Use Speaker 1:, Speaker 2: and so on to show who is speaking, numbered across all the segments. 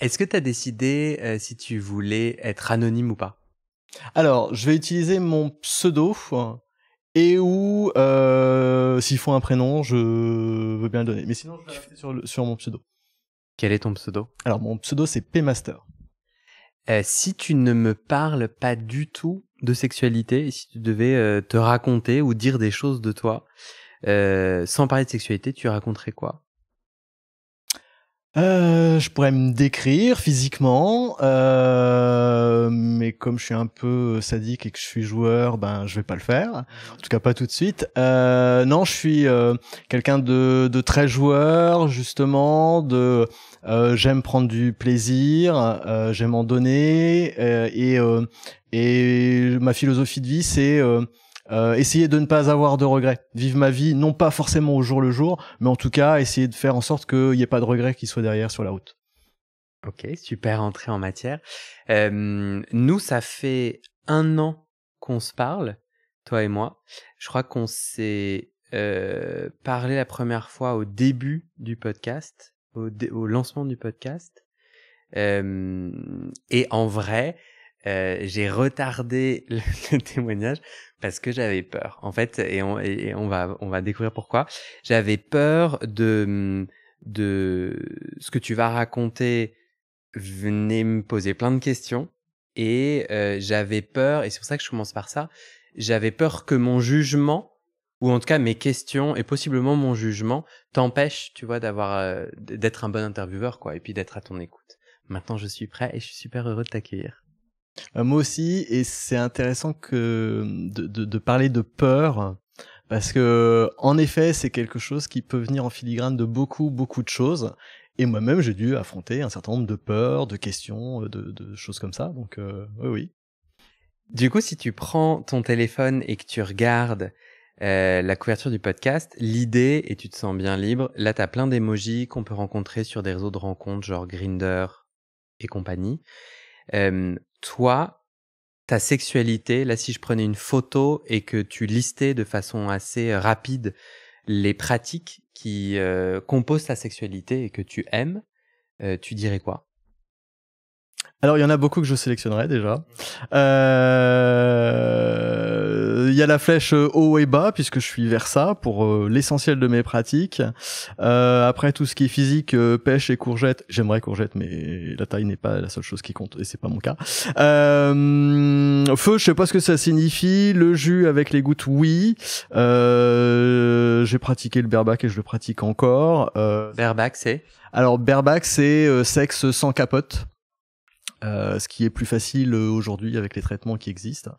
Speaker 1: Est-ce que tu as décidé si tu voulais être anonyme ou pas?
Speaker 2: Alors, je vais utiliser mon pseudo et ou s'il faut un prénom, je veux bien le donner. Mais sinon, je vais rester sur mon pseudo.
Speaker 1: Quel est ton pseudo?
Speaker 2: Alors, mon pseudo, c'est Pmaster.
Speaker 1: Si tu ne me parles pas du tout de sexualité, et si tu devais te raconter ou dire des choses de toi, sans parler de sexualité, tu raconterais quoi?
Speaker 2: Je pourrais me décrire physiquement, mais comme je suis un peu sadique et que je suis joueur, ben je vais pas le faire. En tout cas pas tout de suite. Non, je suis quelqu'un de très joueur justement. J'aime prendre du plaisir, j'aime en donner, et ma philosophie de vie c'est essayer de ne pas avoir de regrets. Vivre ma vie, non pas forcément au jour le jour, mais en tout cas, essayer de faire en sorte qu'il n'y ait pas de regrets qui soient derrière sur la route.
Speaker 1: Ok, super entrée en matière. Nous, ça fait 1 an qu'on se parle, toi et moi. Je crois qu'on s'est parlé la première fois au début du podcast, au lancement du podcast. Et en vrai, j'ai retardé le témoignage parce que j'avais peur. En fait, et on va découvrir pourquoi. J'avais peur de ce que tu vas raconter venait me poser plein de questions et j'avais peur, et c'est pour ça que je commence par ça, j'avais peur que mon jugement, ou en tout cas mes questions et possiblement mon jugement, t'empêche, tu vois, d'être un bon intervieweur, quoi, et puis d'être à ton écoute. Maintenant, je suis prêt et je suis super heureux de t'accueillir.
Speaker 2: Moi aussi, et c'est intéressant de parler de peur, parce que en effet, c'est quelque chose qui peut venir en filigrane de beaucoup de choses. Et moi-même, j'ai dû affronter un certain nombre de peurs, de questions, de choses comme ça. Donc oui.
Speaker 1: Du coup, si tu prends ton téléphone et que tu regardes la couverture du podcast, l'idée, et tu te sens bien libre, là, t'as plein d'émojis qu'on peut rencontrer sur des réseaux de rencontres, genre Grindr et compagnie. Toi, ta sexualité, là, si je prenais une photo et que tu listais de façon assez rapide les pratiques qui composent ta sexualité et que tu aimes, tu dirais quoi?
Speaker 2: Alors, il y en a beaucoup que je sélectionnerai déjà. Il y a la flèche haut et bas, puisque je suis vers ça pour l'essentiel de mes pratiques. Après, tout ce qui est physique, pêche et courgette. J'aimerais courgette, mais la taille n'est pas la seule chose qui compte, et c'est pas mon cas. Feu, je sais pas ce que ça signifie. Le jus avec les gouttes, oui. J'ai pratiqué le bareback et je le pratique encore.
Speaker 1: Bareback, c'est?
Speaker 2: Alors, bareback, c'est sexe sans capote. Ce qui est plus facile aujourd'hui avec les traitements qui existent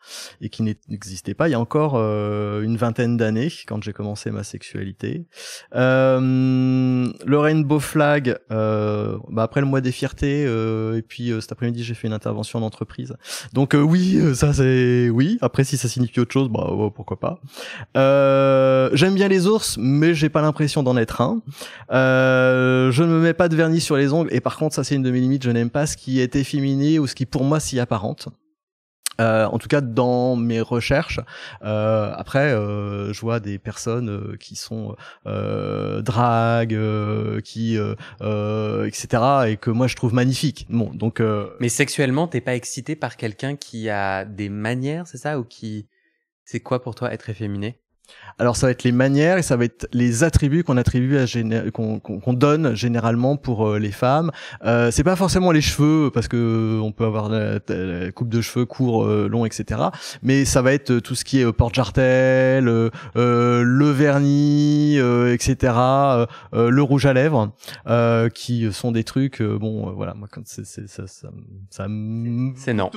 Speaker 2: et qui n'existaient pas il y a encore une vingtaine d'années quand j'ai commencé ma sexualité. Le Rainbow Flag, après le mois des fiertés, et puis cet après-midi j'ai fait une intervention en entreprise. Donc oui, ça c'est oui. Après si ça signifie autre chose, pourquoi pas. J'aime bien les ours, mais j'ai pas l'impression d'en être un. Je ne me mets pas de vernis sur les ongles, et par contre ça c'est une de mes limites, je n'aime pas ce qui est efféminé ou ce qui pour moi s'y apparente. En tout cas dans mes recherches. Après je vois des personnes qui sont drag, etc., et que moi je trouve magnifique. Bon, donc
Speaker 1: Mais sexuellement, t'es pas excité par quelqu'un qui a des manières, c'est ça, ou qui... C'est quoi pour toi être efféminé?
Speaker 2: Alors ça va être les manières et ça va être les attributs qu'on attribue qu'on donne généralement pour les femmes. C'est pas forcément les cheveux, parce que on peut avoir la coupe de cheveux court, long, etc. Mais ça va être tout ce qui est porte-jartel, le vernis, etc. Le rouge à lèvres, qui sont des trucs. Voilà, moi quand c'est ça me...
Speaker 1: C'est non.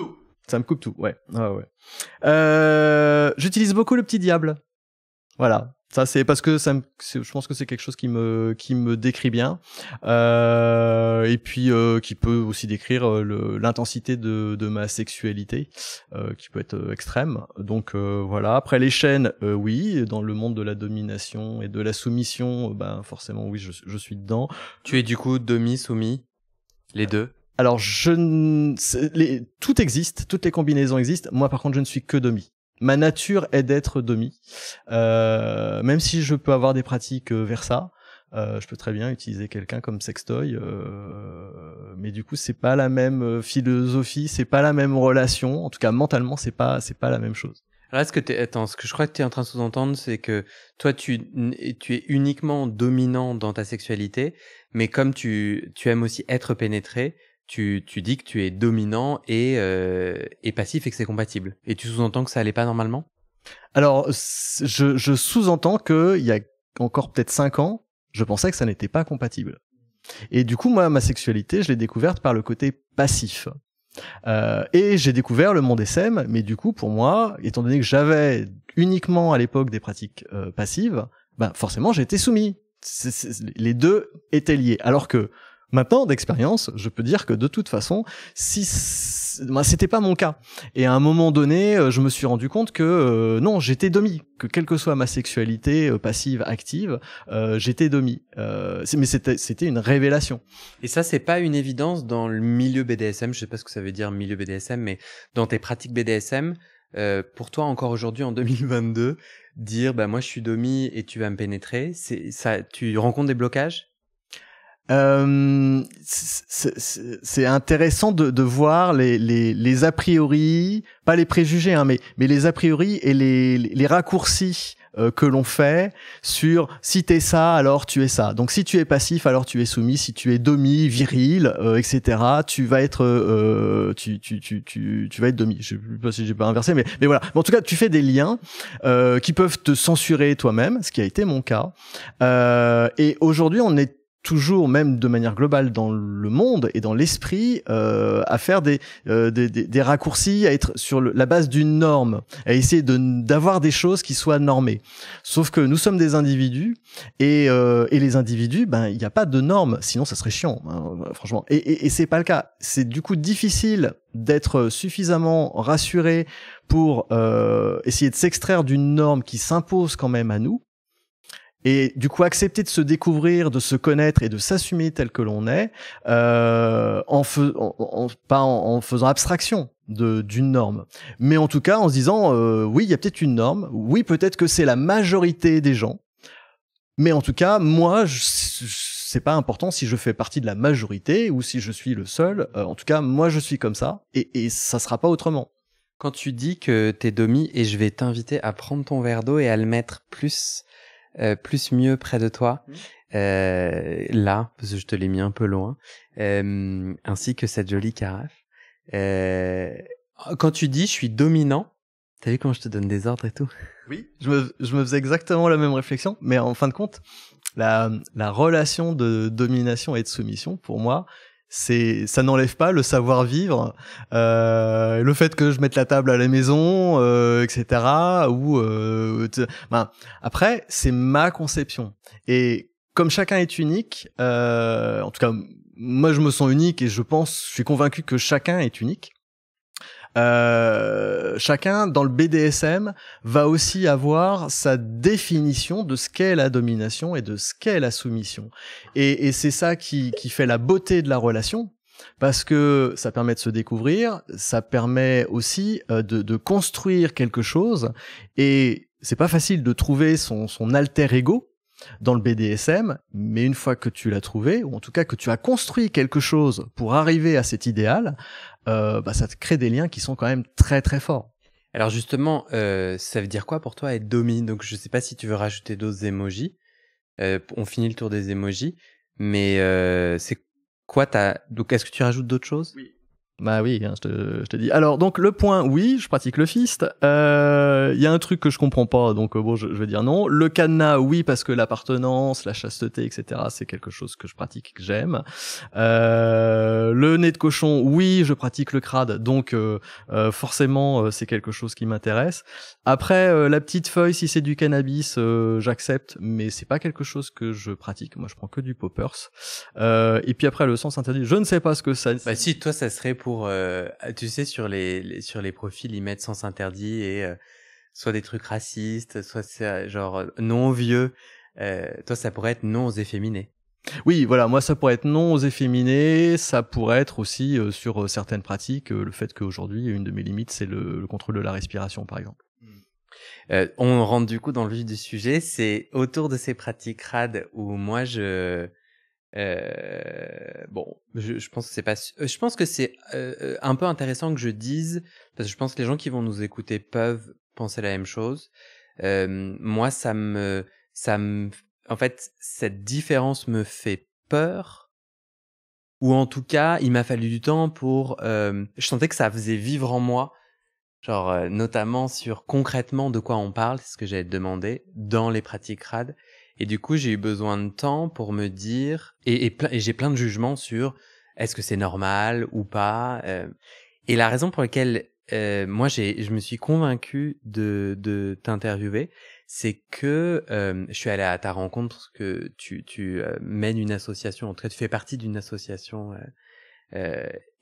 Speaker 2: Ça me coupe tout, ouais. J'utilise beaucoup le petit diable. Voilà, ça c'est parce que je pense que c'est quelque chose qui me décrit bien, et puis qui peut aussi décrire l'intensité de ma sexualité, qui peut être extrême. Donc voilà. Après les chaînes, oui, dans le monde de la domination et de la soumission, forcément oui, je suis dedans.
Speaker 1: Tu es du coup demi, soumis, les deux?
Speaker 2: Alors tout existe, toutes les combinaisons existent. Moi par contre je ne suis que demi. Ma nature est d'être demi, même si je peux avoir des pratiques vers ça. Je peux très bien utiliser quelqu'un comme sextoy, mais du coup c'est pas la même philosophie, c'est pas la même relation. En tout cas mentalement c'est pas la même chose.
Speaker 1: Alors, ce que je crois que tu es en train de sous-entendre, c'est que toi, tu es uniquement dominant dans ta sexualité, mais comme tu aimes aussi être pénétré, tu dis que tu es dominant et passif et que c'est compatible. Et tu sous-entends que ça allait pas normalement?
Speaker 2: Alors, je sous-entends que il y a encore peut-être 5 ans, je pensais que ça n'était pas compatible. Et du coup, moi, ma sexualité, je l'ai découverte par le côté passif. Et j'ai découvert le monde SM, mais du coup, pour moi, étant donné que j'avais uniquement à l'époque des pratiques passives, ben forcément, j'étais soumis. Les deux étaient liés. Alors que maintenant, d'expérience, je peux dire que de toute façon, c'était pas mon cas. Et à un moment donné, je me suis rendu compte que non, j'étais domi, que quelle que soit ma sexualité passive, active, j'étais domi. Mais c'était une révélation.
Speaker 1: Et ça, c'est pas une évidence dans le milieu BDSM. Je sais pas ce que ça veut dire milieu BDSM, mais dans tes pratiques BDSM, pour toi encore aujourd'hui en 2022, dire bah moi je suis domi et tu vas me pénétrer, c'est ça, tu rencontres des blocages?
Speaker 2: C'est intéressant de voir les a priori, pas les préjugés, hein, mais les a priori et les raccourcis que l'on fait sur si t'es ça, alors tu es ça. Donc si tu es passif, alors tu es soumis. Si tu es domi, viril, etc., tu vas être tu vas être domi. Je sais pas si j'ai pas inversé, mais voilà. Mais en tout cas, tu fais des liens qui peuvent te censurer toi-même, ce qui a été mon cas. Et aujourd'hui, on est toujours, même de manière globale dans le monde et dans l'esprit, à faire des raccourcis, à être sur la base d'une norme, à essayer d'avoir des choses qui soient normées. Sauf que nous sommes des individus et les individus, ben il n'y a pas de normes, sinon ça serait chiant, hein, franchement. Et c'est pas le cas. C'est du coup difficile d'être suffisamment rassuré pour essayer de s'extraire d'une norme qui s'impose quand même à nous. Et du coup, accepter de se découvrir, de se connaître et de s'assumer tel que l'on est, pas en faisant abstraction d'une norme, mais en tout cas en se disant oui, il y a peut-être une norme, oui, peut-être que c'est la majorité des gens, mais en tout cas, moi, c'est pas important si je fais partie de la majorité ou si je suis le seul. En tout cas, moi, je suis comme ça et ça sera pas autrement.
Speaker 1: Quand tu dis que t'es domi, et je vais t'inviter à prendre ton verre d'eau et à le mettre plus mieux près de toi, là, parce que je te l'ai mis un peu loin, ainsi que cette jolie carafe. Quand tu dis je suis dominant, t'as vu comment je te donne des ordres et tout?
Speaker 2: Oui, je me faisais exactement la même réflexion, mais en fin de compte, la relation de domination et de soumission, pour moi, ça n'enlève pas le savoir-vivre, le fait que je mette la table à la maison, etc. Ou après, c'est ma conception. Et comme chacun est unique, en tout cas, moi je me sens unique et je suis convaincu que chacun est unique. Chacun dans le BDSM va aussi avoir sa définition de ce qu'est la domination et de ce qu'est la soumission. Et c'est ça qui fait la beauté de la relation, parce que ça permet de se découvrir, ça permet aussi de construire quelque chose. Et c'est pas facile de trouver son alter ego dans le BDSM, mais une fois que tu l'as trouvé, ou en tout cas que tu as construit quelque chose pour arriver à cet idéal, ça te crée des liens qui sont quand même très très forts.
Speaker 1: Alors justement, ça veut dire quoi pour toi être domi? Donc je sais pas si tu veux rajouter d'autres emojis. On finit le tour des emojis, mais c'est quoi donc est-ce que tu rajoutes d'autres choses?
Speaker 2: Oui. Bah oui, hein, je te dis. Alors donc le point, oui, je pratique le fist. Il y a un truc que je comprends pas, donc bon, je vais dire non. Le cadenas, oui, parce que l'appartenance, la chasteté, etc., c'est quelque chose que je pratique, que j'aime. Le nez de cochon, oui, je pratique le crade, donc forcément c'est quelque chose qui m'intéresse. Après la petite feuille, si c'est du cannabis, j'accepte, mais c'est pas quelque chose que je pratique. Moi, je prends que du poppers. Et puis après le sens interdit, je ne sais pas ce que ça.
Speaker 1: Bah si, toi, ça serait pour, tu sais, sur les profils, ils mettent sens interdit et soit des trucs racistes, soit c'est genre non aux vieux. Toi, ça pourrait être non aux efféminés.
Speaker 2: Oui, voilà, moi ça pourrait être non aux efféminés, ça pourrait être aussi sur certaines pratiques, le fait qu'aujourd'hui, une de mes limites, c'est le contrôle de la respiration, par exemple.
Speaker 1: On rentre du coup dans le vif du sujet. C'est autour de ces pratiques RAD où moi bon, je pense que c'est pas. Je pense que c'est un peu intéressant que je dise parce que je pense que les gens qui vont nous écouter peuvent penser la même chose. Moi, en fait, cette différence me fait peur. Ou en tout cas, il m'a fallu du temps pour. Je sentais que ça faisait vivre en moi. Genre, notamment sur concrètement de quoi on parle, c'est ce que j'allais te demander, dans les pratiques RAD. Et du coup, j'ai eu besoin de temps pour me dire, et j'ai plein de jugements sur est-ce que c'est normal ou pas. Et la raison pour laquelle moi je me suis convaincu de t'interviewer, c'est que je suis allé à ta rencontre parce que tu mènes une association, en tout cas tu fais partie d'une association,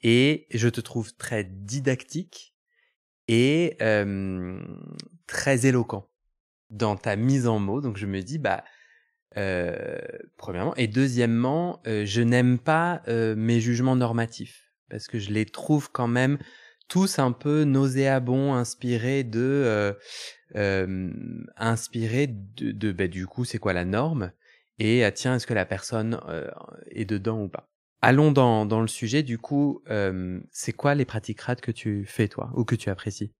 Speaker 1: et je te trouve très didactique et très éloquent dans ta mise en mots. Donc je me dis premièrement, et deuxièmement, je n'aime pas mes jugements normatifs parce que je les trouve quand même tous un peu nauséabonds, inspirés de du coup c'est quoi la norme et tiens, est-ce que la personne est dedans ou pas. Allons dans le sujet. Du coup, c'est quoi les pratiques RAD que tu fais toi ou que tu apprécies?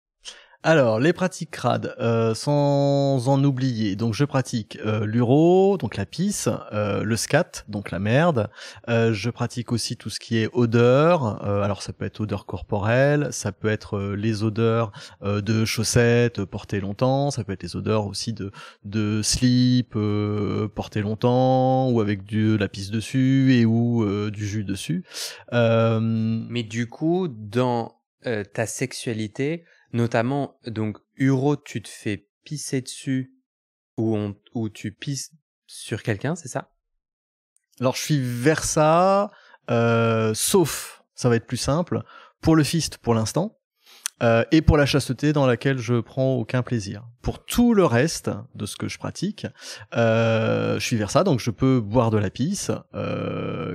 Speaker 2: Alors, les pratiques crades, sans en oublier. Donc, je pratique l'uro, donc la pisse, le scat, donc la merde. Je pratique aussi tout ce qui est odeur. Alors, ça peut être odeur corporelle, ça peut être les odeurs de chaussettes portées longtemps, ça peut être les odeurs aussi de slip portés longtemps, ou avec de la pisse dessus et ou du jus dessus.
Speaker 1: Mais du coup, dans ta sexualité, notamment, donc, uro, tu te fais pisser dessus ou tu pisses sur quelqu'un, c'est ça?
Speaker 2: Alors, je suis vers ça, sauf, ça va être plus simple, pour le fist pour l'instant, et pour la chasteté dans laquelle je prends aucun plaisir. Pour tout le reste de ce que je pratique, je suis vers ça, donc je peux boire de la pisse,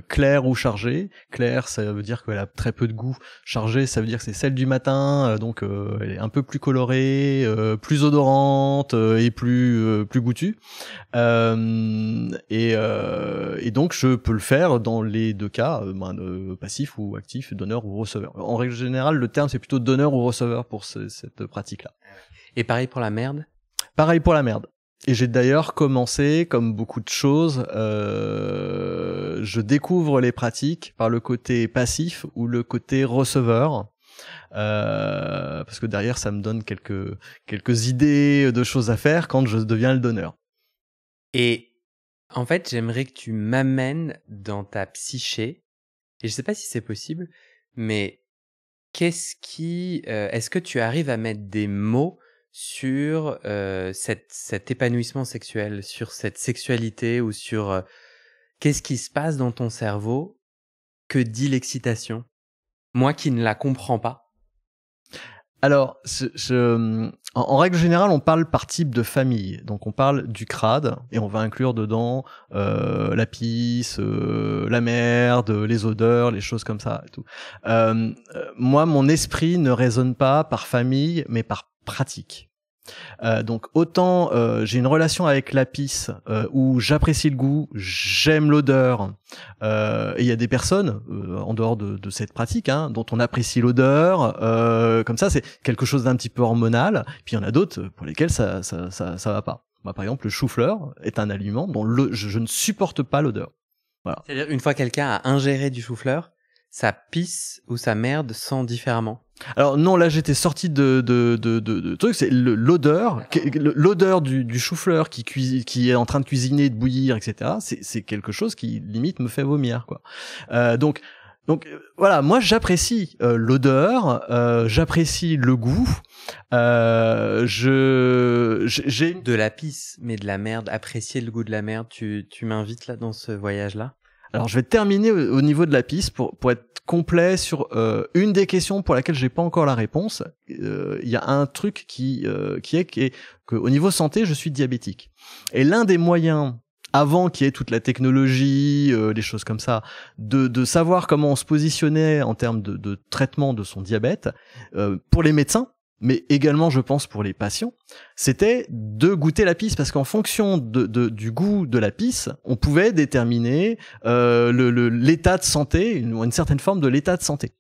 Speaker 2: claire ou chargée. Claire, ça veut dire qu'elle a très peu de goût. Chargée, ça veut dire que c'est celle du matin, donc elle est un peu plus colorée, plus odorante et plus goûtue. Et donc je peux le faire dans les deux cas, passif ou actif, donneur ou receveur. En règle générale, le terme c'est plutôt donneur ou receveur pour cette pratique-là.
Speaker 1: Et pareil pour la merde?
Speaker 2: Pareil pour la merde. Et j'ai d'ailleurs commencé, comme beaucoup de choses, je découvre les pratiques par le côté passif ou le côté receveur. Parce que derrière ça me donne quelques idées de choses à faire quand je deviens le donneur.
Speaker 1: Et en fait, j'aimerais que tu m'amènes dans ta psyché, et je sais pas si c'est possible, mais est-ce que tu arrives à mettre des mots sur cet épanouissement sexuel, sur cette sexualité, ou sur qu'est-ce qui se passe dans ton cerveau? Que dit l'excitation? Moi qui ne la comprends pas.
Speaker 2: Alors, en règle générale, on parle par type de famille. Donc, on parle du crade et on va inclure dedans la pisse, la merde, les odeurs, les choses comme ça et tout. Moi, mon esprit ne raisonne pas par famille, mais par pratique. Donc autant j'ai une relation avec la pisse où j'apprécie le goût, j'aime l'odeur, et il y a des personnes en dehors de cette pratique dont on apprécie l'odeur, comme ça c'est quelque chose d'un petit peu hormonal, puis il y en a d'autres pour lesquels ça va pas. Moi, par exemple, le chou-fleur est un aliment dont je ne supporte pas l'odeur. Voilà.
Speaker 1: C'est-à-dire, une fois quelqu'un a ingéré du chou-fleur, sa pisse ou sa merde sent différemment.
Speaker 2: Alors non, là j'étais sorti de truc, c'est l'odeur du chou-fleur qui est en train de cuisiner, de bouillir, etc. C'est quelque chose qui limite me fait vomir, quoi. Donc voilà, moi j'apprécie l'odeur, j'apprécie le goût. J'ai
Speaker 1: de la pisse, mais de la merde, apprécier le goût de la merde. Tu m'invites là dans ce voyage-là?
Speaker 2: Alors, je vais terminer au niveau de la piste pour être complet sur une des questions pour laquelle j'ai pas encore la réponse. Il y a un truc qui est que au niveau santé, je suis diabétique. Et l'un des moyens, avant qu'il y ait toute la technologie, les choses comme ça, de savoir comment on se positionnait en termes de traitement de son diabète, pour les médecins, mais également je pense pour les patients, c'était de goûter la pisse, parce qu'en fonction du goût de la pisse, on pouvait déterminer l'état de santé, une certaine forme de l'état de santé.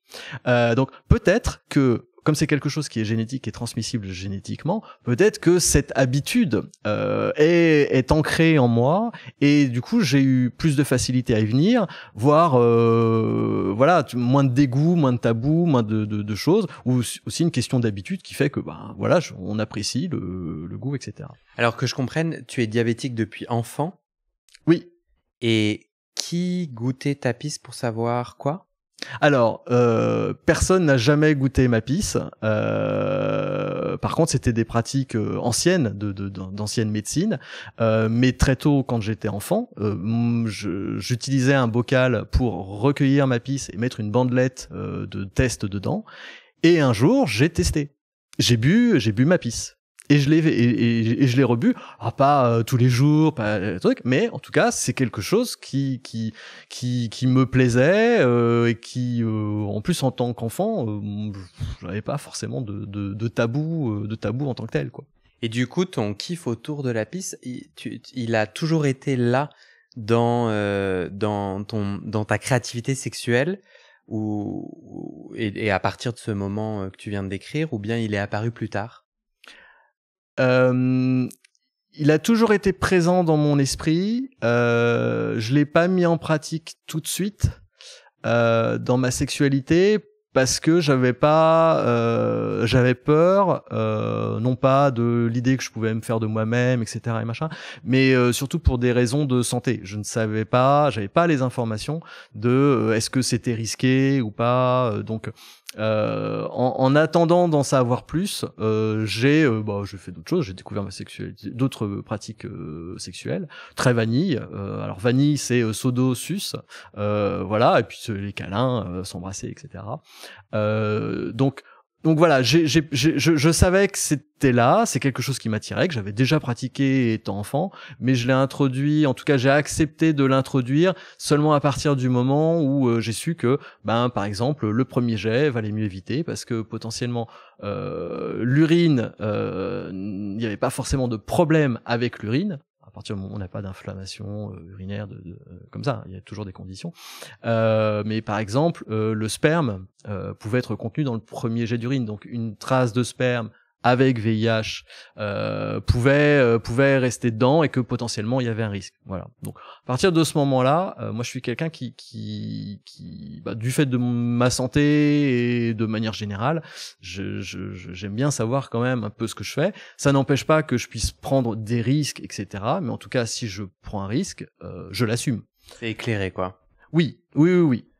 Speaker 2: Donc peut-être que, comme c'est quelque chose qui est génétique et transmissible génétiquement, peut-être que cette habitude est ancrée en moi, et du coup j'ai eu plus de facilité à y venir, voire voilà, moins de dégoût, moins de tabou, moins de choses, ou aussi une question d'habitude qui fait que voilà, on apprécie le goût, etc.
Speaker 1: Alors que je comprenne, tu es diabétique depuis enfant.
Speaker 2: Oui.
Speaker 1: Et qui goûtait ta pisse pour savoir quoi?
Speaker 2: Alors, personne n'a jamais goûté ma pisse. Par contre, c'était des pratiques anciennes d'ancienne médecine. Mais très tôt, quand j'étais enfant, j'utilisais un bocal pour recueillir ma pisse et mettre une bandelette de test dedans. Et un jour, j'ai testé. J'ai bu ma pisse. Et je l'ai rebu, pas tous les jours, pas truc, mais en tout cas c'est quelque chose qui me plaisait et qui en plus en tant qu'enfant j'avais pas forcément de tabou en tant que tel, quoi.
Speaker 1: Et du coup ton kiff autour de la pisse, il a toujours été là dans ta créativité sexuelle, et à partir de ce moment que tu viens de décrire, ou bien il est apparu plus tard?
Speaker 2: Il a toujours été présent dans mon esprit. Je l'ai pas mis en pratique tout de suite dans ma sexualité, parce que j'avais peur, non pas de l'idée que je pouvais me faire de moi-même, etc. et machin, mais surtout pour des raisons de santé. Je ne savais pas, j'avais pas les informations de est-ce que c'était risqué ou pas. Donc en attendant d'en savoir plus, j'ai fait d'autres choses, j'ai découvert ma sexualité, d'autres pratiques sexuelles, très vanille. Alors vanille, c'est sodo, sus, voilà, et puis les câlins, s'embrasser, etc. Donc voilà, je savais que c'était là, c'est quelque chose qui m'attirait, que j'avais déjà pratiqué étant enfant, mais je l'ai introduit, en tout cas j'ai accepté de l'introduire seulement à partir du moment où j'ai su que, par exemple, le premier jet valait mieux éviter, parce que potentiellement l'urine, il n'y avait pas forcément de problème avec l'urine. À partir du moment où on n'a pas d'inflammation urinaire comme ça, il y a toujours des conditions. Mais par exemple, le sperme pouvait être contenu dans le premier jet d'urine, donc une trace de sperme avec VIH pouvait rester dedans, et que potentiellement il y avait un risque. Voilà. Donc à partir de ce moment-là, moi je suis quelqu'un qui du fait de ma santé et de manière générale, j'aime bien savoir quand même un peu ce que je fais. Ça n'empêche pas que je puisse prendre des risques, etc. Mais en tout cas, si je prends un risque, je l'assume.
Speaker 1: C'est éclairé, quoi.
Speaker 2: Oui.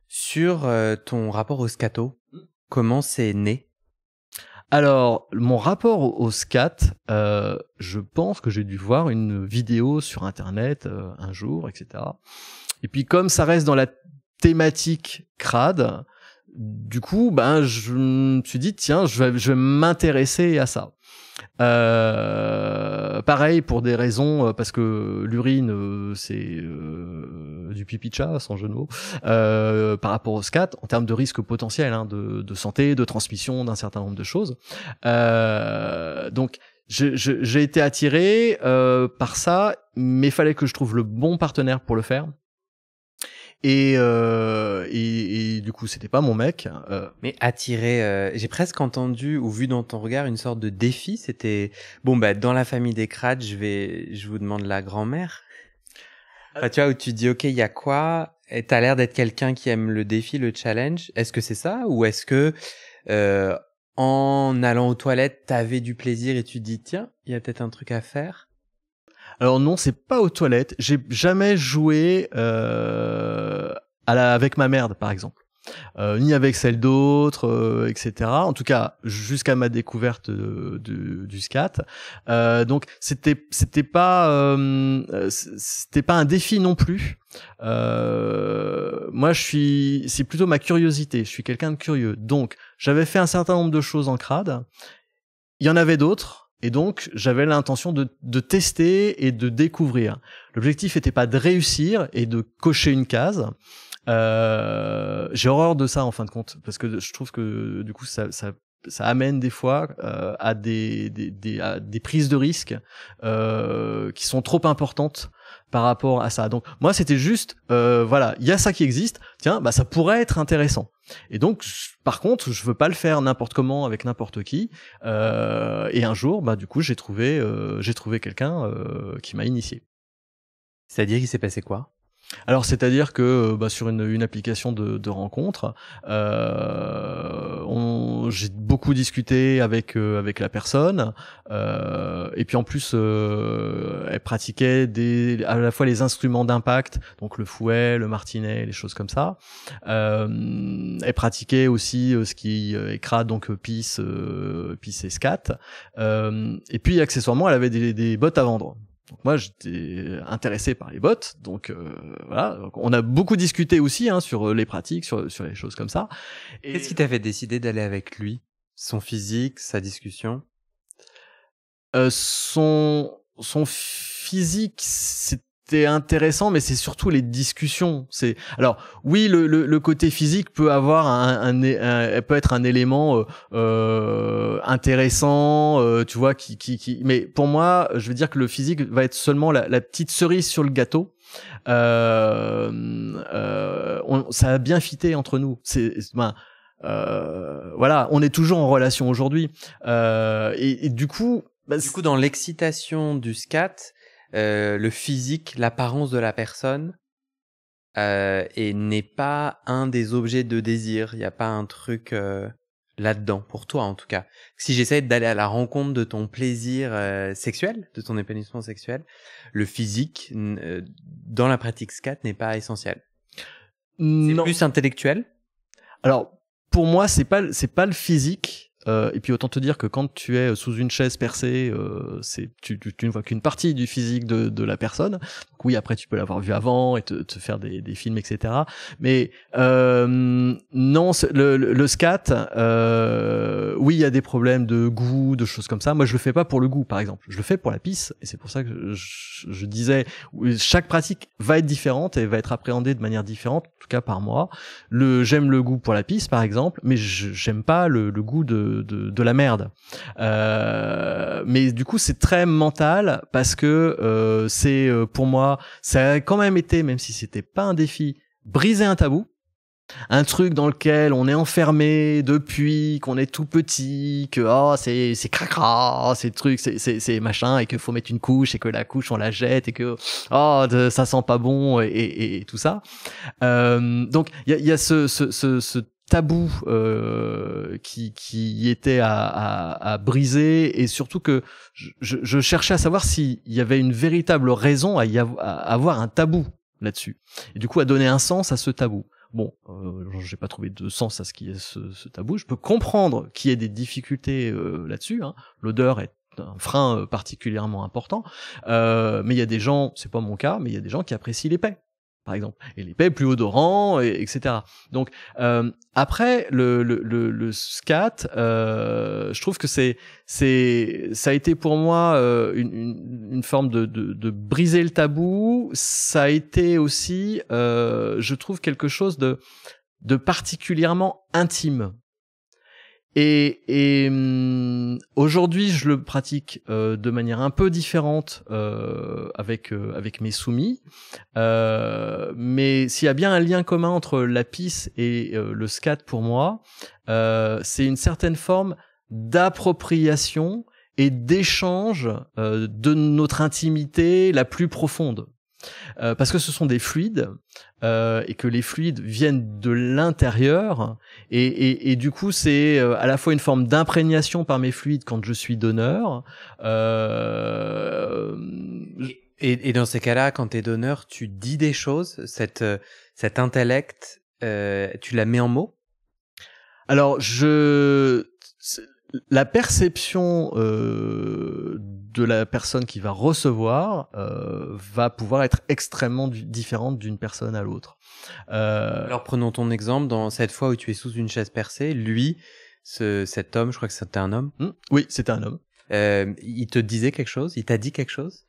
Speaker 1: Sur ton rapport au scato, comment c'est né?
Speaker 2: Alors, mon rapport au scat, je pense que j'ai dû voir une vidéo sur Internet un jour, etc. Et puis, comme ça reste dans la thématique crade, du coup, je me suis dit, tiens, je vais m'intéresser à ça. Pareil pour des raisons, parce que l'urine c'est du pipi de chat, sans jeu de mots, par rapport au scat, en termes de risque potentiel de santé, de transmission d'un certain nombre de choses. Donc j'ai été attiré par ça, mais il fallait que je trouve le bon partenaire pour le faire. Et du coup, c'était pas mon mec.
Speaker 1: Mais attiré, j'ai presque entendu ou vu dans ton regard une sorte de défi. C'était dans la famille des crades, je vous demande la grand-mère. Enfin, tu vois, où tu dis ok, il y a quoi? Et t'as l'air d'être quelqu'un qui aime le défi, le challenge. Est-ce que c'est ça, ou est-ce que en allant aux toilettes, t'avais du plaisir et tu te dis tiens, il y a peut-être un truc à faire?
Speaker 2: Alors non, c'est pas aux toilettes. J'ai jamais joué avec ma merde, par exemple, ni avec celle d'autres, etc. En tout cas, jusqu'à ma découverte du scat. Donc c'était pas un défi non plus. Moi, c'est plutôt ma curiosité. Je suis quelqu'un de curieux. Donc j'avais fait un certain nombre de choses en crade. Il y en avait d'autres. Et donc, j'avais l'intention de tester et de découvrir. L'objectif n'était pas de réussir et de cocher une case. J'ai horreur de ça, en fin de compte, parce que je trouve que, du coup, ça ça amène des fois à des prises de risques qui sont trop importantes par rapport à ça. Donc moi c'était juste voilà, il y a ça qui existe, tiens, bah ça pourrait être intéressant. Et donc par contre, je veux pas le faire n'importe comment avec n'importe qui. Et un jour, bah du coup, j'ai trouvé quelqu'un qui m'a initié.
Speaker 1: C'est-à-dire qu'il s'est passé quoi?
Speaker 2: Alors c'est-à-dire que bah, sur une application de rencontre, j'ai beaucoup discuté avec la personne, et puis en plus elle pratiquait à la fois les instruments d'impact, donc le fouet, le martinet, les choses comme ça. Elle pratiquait aussi ce qui est crade, donc PIS et SCAT, et puis accessoirement elle avait des bottes à vendre. Donc moi j'étais intéressé par les bots, donc voilà. Donc, on a beaucoup discuté aussi sur les pratiques, sur les choses comme ça.
Speaker 1: Et qu'est-ce qui t'a fait décider d'aller avec lui? Son physique, sa discussion?
Speaker 2: Son physique, c'était intéressant, mais c'est surtout les discussions. Alors oui, le côté physique peut avoir peut être un élément intéressant, tu vois, mais pour moi, je veux dire que le physique va être seulement la petite cerise sur le gâteau. Ça a bien fité entre nous. Voilà, on est toujours en relation aujourd'hui, et du coup,
Speaker 1: dans l'excitation du scat, le physique, l'apparence de la personne, et n'est pas un des objets de désir. Il y a pas un truc là-dedans, pour toi en tout cas. Si j'essaie d'aller à la rencontre de ton plaisir sexuel, de ton épanouissement sexuel, le physique dans la pratique scat n'est pas essentiel. C'est plus intellectuel.
Speaker 2: Alors pour moi, c'est pas le physique. Et puis autant te dire que quand tu es sous une chaise percée, tu ne vois qu'une partie du physique de la personne. Donc oui, après tu peux l'avoir vu avant et te faire des films, etc. Mais non, le scat, oui, il y a des problèmes de goût, de choses comme ça. Moi, je le fais pas pour le goût, par exemple. Je le fais pour la pisse, et c'est pour ça que je disais, chaque pratique va être différente et va être appréhendée de manière différente, en tout cas par moi. J'aime le goût pour la pisse, par exemple, mais j'aime pas le goût de la merde. Mais du coup, c'est très mental parce que c'est pour moi, ça a quand même été, même si c'était pas un défi, briser un tabou. Un truc dans lequel on est enfermé depuis qu'on est tout petit, que c'est cracra, c'est truc, c'est machin, et qu'il faut mettre une couche, et que la couche on la jette, et que ça sent pas bon, et tout ça. Donc il y a ce tabou qui était à briser, et surtout que je cherchais à savoir s'il y avait une véritable raison à avoir un tabou là-dessus, et du coup à donner un sens à ce tabou. Bon, j'ai pas trouvé de sens à ce qui est ce tabou. Je peux comprendre qu'il y ait des difficultés là-dessus. L'odeur est un frein particulièrement important, mais il y a des gens, c'est pas mon cas, mais il y a des gens qui apprécient l'épais, par exemple, et l'épais plus odorant, etc. Donc après le scat, je trouve que ça a été pour moi une forme de briser le tabou. Ça a été aussi, je trouve, quelque chose de particulièrement intime. Et aujourd'hui, je le pratique de manière un peu différente avec mes soumis. Mais s'il y a bien un lien commun entre la pisse et le scat pour moi, c'est une certaine forme d'appropriation et d'échange de notre intimité la plus profonde. Parce que ce sont des fluides, et que les fluides viennent de l'intérieur, et du coup c'est à la fois une forme d'imprégnation par mes fluides quand je suis donneur.
Speaker 1: Et dans ces cas-là, quand t'es donneur, tu dis des choses, cet intellect, tu la mets en mots?
Speaker 2: Alors la perception de la personne qui va recevoir va pouvoir être extrêmement différente d'une personne à l'autre.
Speaker 1: Alors prenons ton exemple, dans cette fois où tu es sous une chaise percée, lui, cet homme, je crois que c'était un homme.
Speaker 2: Oui, c'était un homme.
Speaker 1: Il te disait quelque chose? Il t'a dit quelque chose?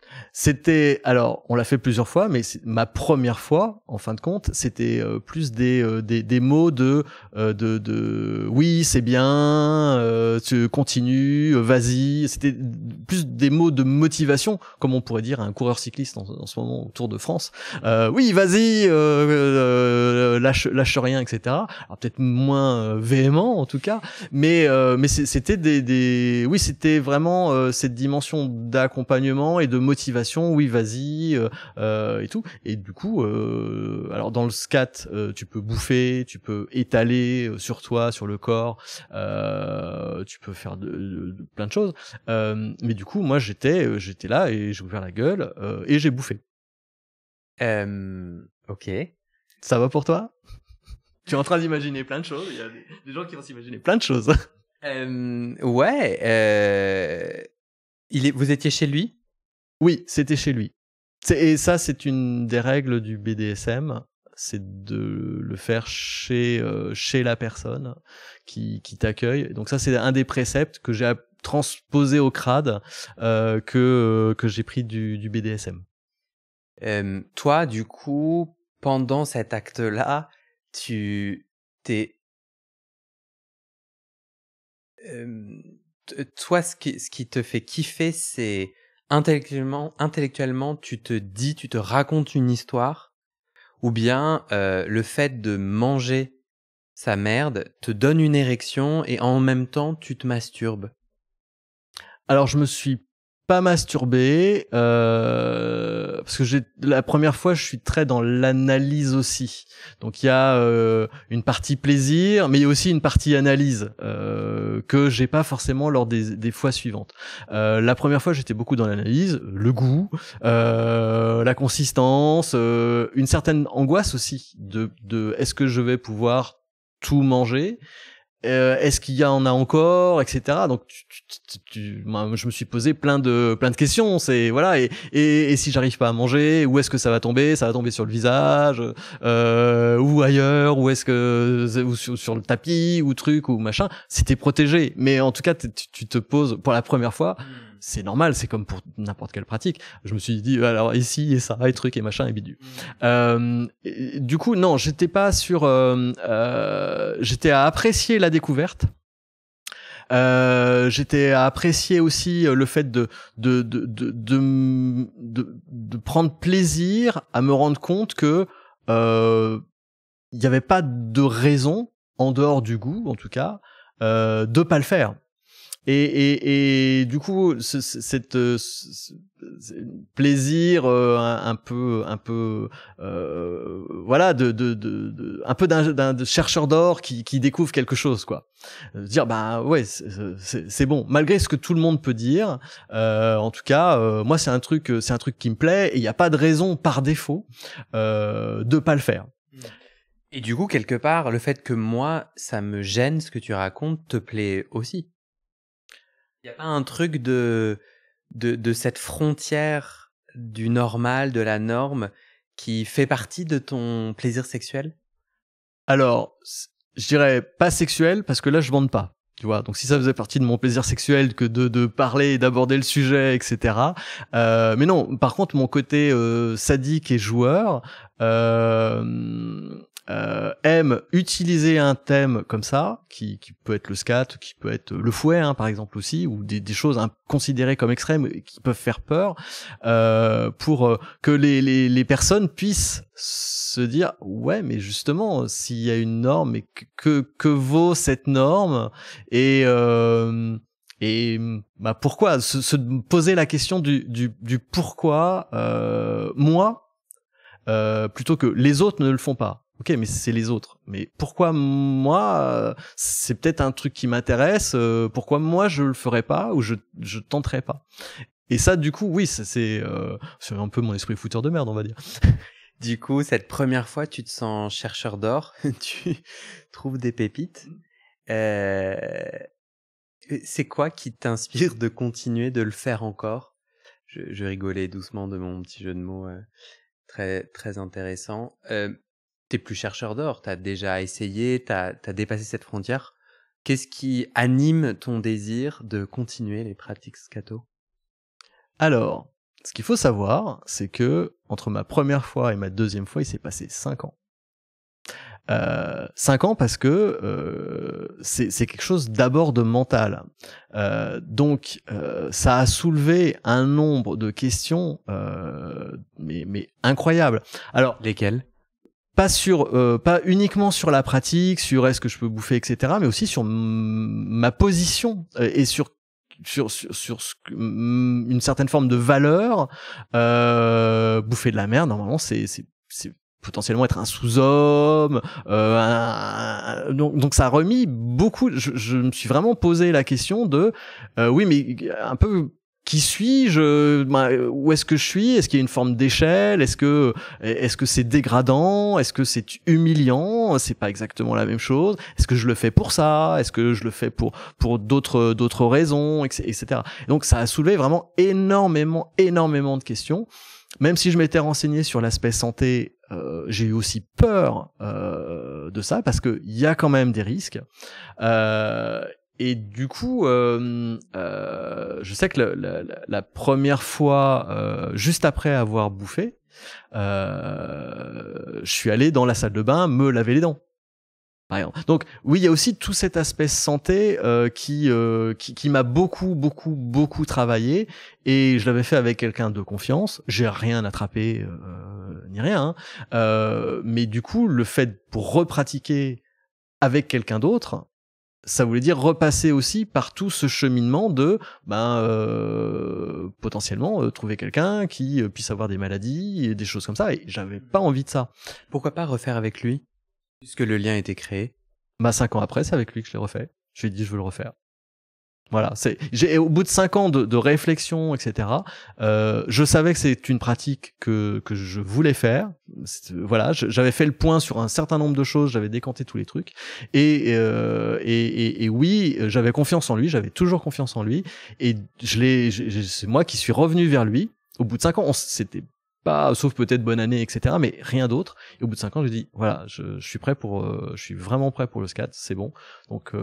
Speaker 2: Alors, on l'a fait plusieurs fois, mais ma première fois, en fin de compte, c'était plus des mots oui, c'est bien, tu continues, vas-y. C'était plus des mots de motivation, comme on pourrait dire à un coureur cycliste en ce moment au Tour de France. Oui, vas-y, lâche rien, etc. Alors peut-être moins véhément en tout cas, mais c'était oui, c'était vraiment cette dimension d'accompagnement et de motivation. Oui, vas-y, et tout. Et du coup, alors dans le scat, tu peux bouffer, tu peux étaler sur toi, sur le corps, tu peux faire plein de choses. Mais du coup, moi, j'étais là et j'ai ouvert la gueule et j'ai bouffé.
Speaker 1: Ok.
Speaker 2: Ça va pour toi? Tu es en train d'imaginer plein de choses. Il y a des gens qui vont s'imaginer plein de choses.
Speaker 1: Ouais. Vous étiez chez lui?
Speaker 2: Oui, c'était chez lui. Et ça, c'est une des règles du BDSM, c'est de le faire chez la personne qui t'accueille. Donc ça, c'est un des préceptes que j'ai transposé au crade, que j'ai pris du BDSM.
Speaker 1: Toi, du coup, pendant cet acte-là, toi, ce qui te fait kiffer, c'est intellectuellement, tu te racontes une histoire, ou bien le fait de manger sa merde te donne une érection et en même temps, tu te masturbes.
Speaker 2: Alors, je me suis pas masturbé parce que la première fois, je suis très dans l'analyse aussi. Donc il y a une partie plaisir, mais il y a aussi une partie analyse que j'ai pas forcément lors des fois suivantes. La première fois, j'étais beaucoup dans l'analyse, le goût, la consistance, une certaine angoisse aussi de est-ce que je vais pouvoir tout manger. Est-ce qu'il y en a encore, etc. Donc moi, je me suis posé plein de questions. C'est voilà, et si j'arrive pas à manger, où est-ce que ça va tomber? Ça va tomber sur le visage, ou ailleurs, ou est-ce que ou sur le tapis, ou truc, ou machin. C'était protégé, mais en tout cas, tu te poses pour la première fois. C'est normal, c'est comme pour n'importe quelle pratique. Je me suis dit, alors ici et ça, et truc et machin et bidule. Du coup, non, j'étais pas sur. J'étais à apprécier la découverte. J'étais à apprécier aussi le fait de prendre plaisir à me rendre compte que il y avait pas de raison en dehors du goût, en tout cas, de pas le faire. Et du coup, cette plaisir un peu voilà un peu d'un chercheur d'or qui découvre quelque chose, quoi. Dire bah ouais, c'est bon, malgré ce que tout le monde peut dire. En tout cas, moi c'est un truc qui me plaît et il y a pas de raison par défaut de pas le faire.
Speaker 1: Et du coup, quelque part, le fait que moi ça me gêne ce que tu racontes te plaît aussi. Il y a pas un truc de cette frontière du normal, de la norme, qui fait partie de ton plaisir sexuel?
Speaker 2: Alors, je dirais pas sexuel parce que là je bande pas. Tu vois, donc si ça faisait partie de mon plaisir sexuel que de parler et d'aborder le sujet, etc. Mais non, par contre, mon côté sadique et joueur aime utiliser un thème comme ça, qui peut être le scat, qui peut être le fouet, hein, par exemple aussi, ou des choses considérées comme extrêmes qui peuvent faire peur, pour que les personnes puissent se dire ouais, mais justement, s'il y a une norme, et que vaut cette norme, et bah pourquoi se poser la question du pourquoi moi plutôt que les autres ne le font pas. Ok, mais c'est les autres. Mais pourquoi moi c'est peut-être un truc qui m'intéresse. Pourquoi moi je le ferais pas ou je tenterais pas. Et ça, du coup, oui, c'est un peu mon esprit fouteur de merde, on va dire.
Speaker 1: Du coup, cette première fois, tu te sens chercheur d'or, tu trouves des pépites. C'est quoi qui t'inspire de continuer de le faire encore? Je rigolais doucement de mon petit jeu de mots très très intéressant. T'es plus chercheur d'or, t'as déjà essayé, t'as dépassé cette frontière. Qu'est-ce qui anime ton désir de continuer les pratiques scato?
Speaker 2: Alors, ce qu'il faut savoir, c'est que entre ma première fois et ma deuxième fois, il s'est passé 5 ans. 5 ans parce que c'est quelque chose d'abord de mental. Donc, ça a soulevé un nombre de questions mais incroyables. Alors,
Speaker 1: Lesquels?
Speaker 2: pas uniquement sur la pratique, sur est-ce que je peux bouffer, etc., mais aussi sur ma position et sur une certaine forme de valeur. Bouffer de la merde, normalement, c'est potentiellement être un sous-homme. Donc ça a remis beaucoup. Je me suis vraiment posé la question de oui, mais un peu. Qui suis-je? Où est-ce que je suis? Est-ce qu'il y a une forme d'échelle? Est-ce que c'est dégradant? Est-ce que c'est humiliant? C'est pas exactement la même chose. Est-ce que je le fais pour ça? Est-ce que je le fais pour d'autres raisons, etc. Donc ça a soulevé vraiment énormément de questions. Même si je m'étais renseigné sur l'aspect santé, j'ai eu aussi peur de ça parce que il y a quand même des risques. Et du coup, je sais que la première fois, juste après avoir bouffé, je suis allé dans la salle de bain me laver les dents, par exemple. Donc oui, il y a aussi tout cet aspect santé qui m'a beaucoup travaillé, et je l'avais fait avec quelqu'un de confiance. J'ai rien attrapé ni rien, mais du coup, le fait pour repratiquer avec quelqu'un d'autre, ça voulait dire repasser aussi par tout ce cheminement de potentiellement trouver quelqu'un qui puisse avoir des maladies et des choses comme ça, et j'avais pas envie de ça.
Speaker 1: Pourquoi pas refaire avec lui, puisque le lien était créé?
Speaker 2: 5 ans après, c'est avec lui que je l'ai refait. Je lui ai dit je veux le refaire. Voilà, au bout de 5 ans de réflexion, etc. Je savais que c'est une pratique que je voulais faire. Voilà, j'avais fait le point sur un certain nombre de choses, j'avais décanté tous les trucs, et oui, j'avais confiance en lui, j'avais toujours confiance en lui, et c'est moi qui suis revenu vers lui. Au bout de 5 ans, c'était pas, sauf peut-être bonne année, etc., mais rien d'autre. Et au bout de 5 ans, j'ai dit voilà, je suis prêt je suis vraiment prêt pour le scat, c'est bon. Donc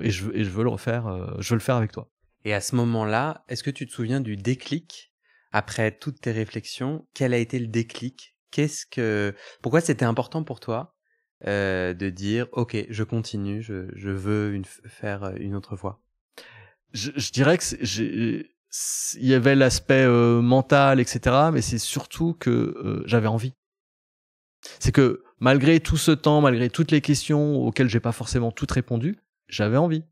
Speaker 2: et je veux le refaire, je veux le faire avec toi.
Speaker 1: Et à ce moment-là, est-ce que tu te souviens du déclic après toutes tes réflexions? Quel a été le déclic? Pourquoi c'était important pour toi de dire ok, je continue, je veux faire une autre fois?
Speaker 2: Je dirais que il y avait l'aspect mental, etc., mais c'est surtout que j'avais envie. C'est que malgré tout ce temps, malgré toutes les questions auxquelles j'ai pas forcément toutes répondu, j'avais envie.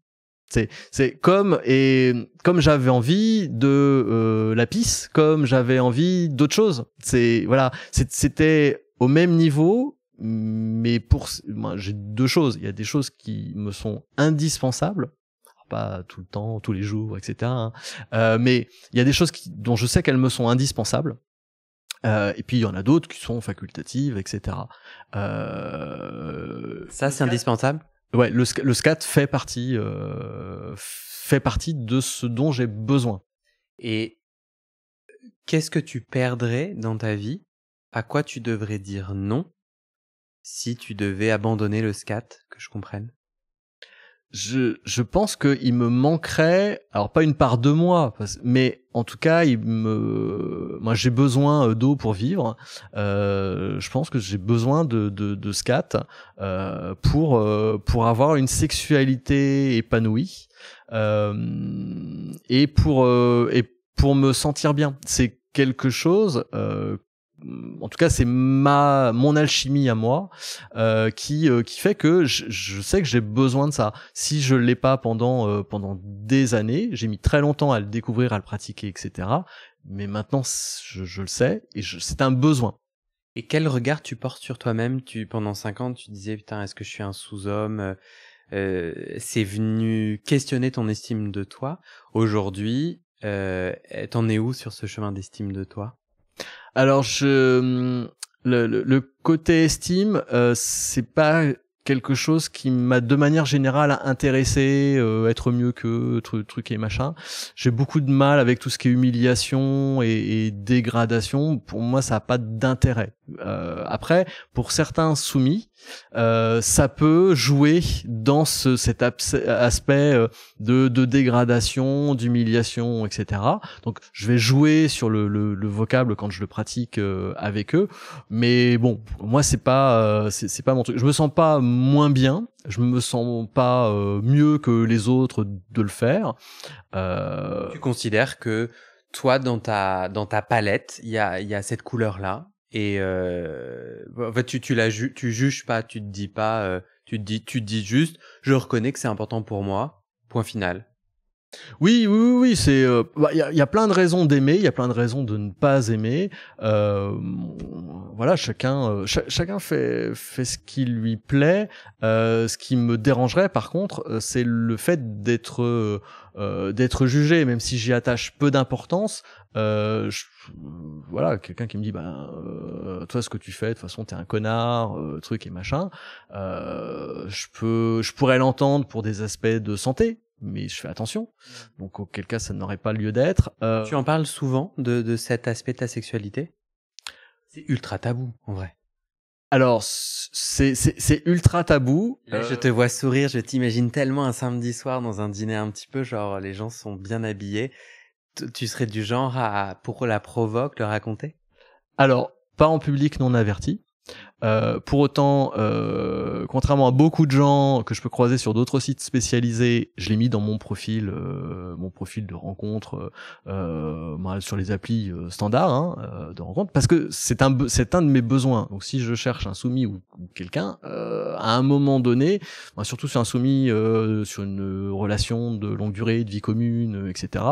Speaker 2: C'est comme j'avais envie de la pisse, comme j'avais envie d'autre chose. C'était au même niveau, mais moi j'ai deux choses. Il y a des choses qui me sont indispensables, pas tout le temps, tous les jours, etc., mais il y a des choses dont je sais qu'elles me sont indispensables. Et puis il y en a d'autres qui sont facultatives, etc.
Speaker 1: Ça, c'est indispensable?
Speaker 2: Ouais, le scat fait partie de ce dont j'ai besoin.
Speaker 1: Et qu'est-ce que tu perdrais dans ta vie? À quoi tu devrais dire non si tu devais abandonner le scat, que je comprenne?
Speaker 2: Je pense qu'il me manquerait, alors pas une part de moi, mais en tout cas, moi j'ai besoin d'eau pour vivre. Je pense que j'ai besoin de scat pour avoir une sexualité épanouie et pour me sentir bien. C'est quelque chose. En tout cas, c'est mon alchimie à moi qui fait que je sais que j'ai besoin de ça. Si je l'ai pas pendant des années, j'ai mis très longtemps à le découvrir, à le pratiquer, etc. Mais maintenant, je le sais, et c'est un besoin.
Speaker 1: Et quel regard tu portes sur toi-même? Pendant 5 ans, tu disais putain, est-ce que je suis un sous-homme? C'est venu questionner ton estime de toi. Aujourd'hui, t'en es où sur ce chemin d'estime de toi?
Speaker 2: Alors le côté estime, c'est pas quelque chose qui m'a de manière générale intéressé, être mieux que truc et machin. J'ai beaucoup de mal avec tout ce qui est humiliation et dégradation. Pour moi, ça a pas d'intérêt. Après, pour certains soumis, ça peut jouer dans cet aspect de dégradation, d'humiliation, etc. Donc, je vais jouer sur le vocable quand je le pratique avec eux, mais bon, moi c'est pas mon truc. Je me sens pas moins bien, je me sens pas mieux que les autres de le faire.
Speaker 1: Tu considères que toi, dans ta palette, il y a cette couleur-là, et en fait, tu juges pas, tu te dis pas, tu te dis juste, je reconnais que c'est important pour moi. Point final.
Speaker 2: Oui, c'est il y a plein de raisons d'aimer, il y a plein de raisons de ne pas aimer. Voilà, chacun fait ce qui lui plaît. Ce qui me dérangerait, par contre, c'est le fait d'être jugé, même si j'y attache peu d'importance. Voilà, quelqu'un qui me dit toi ce que tu fais de toute façon t'es un connard, truc et machin. Je pourrais l'entendre pour des aspects de santé, mais je fais attention. Donc auquel cas ça n'aurait pas lieu d'être.
Speaker 1: Tu en parles souvent de cet aspect de ta sexualité? C'est ultra tabou, en vrai.
Speaker 2: Alors c'est ultra tabou.
Speaker 1: Là, je te vois sourire, je t'imagine tellement un samedi soir dans un dîner un petit peu genre les gens sont bien habillés. Tu serais du genre à, pour la provoque, le raconter?
Speaker 2: Alors, pas en public non averti. Pour autant, contrairement à beaucoup de gens que je peux croiser sur d'autres sites spécialisés, je l'ai mis dans mon profil de rencontre sur les applis standards de rencontre, parce que c'est un de mes besoins. Donc si je cherche un soumis ou quelqu'un, à un moment donné, surtout sur un soumis sur une relation de longue durée, de vie commune, etc.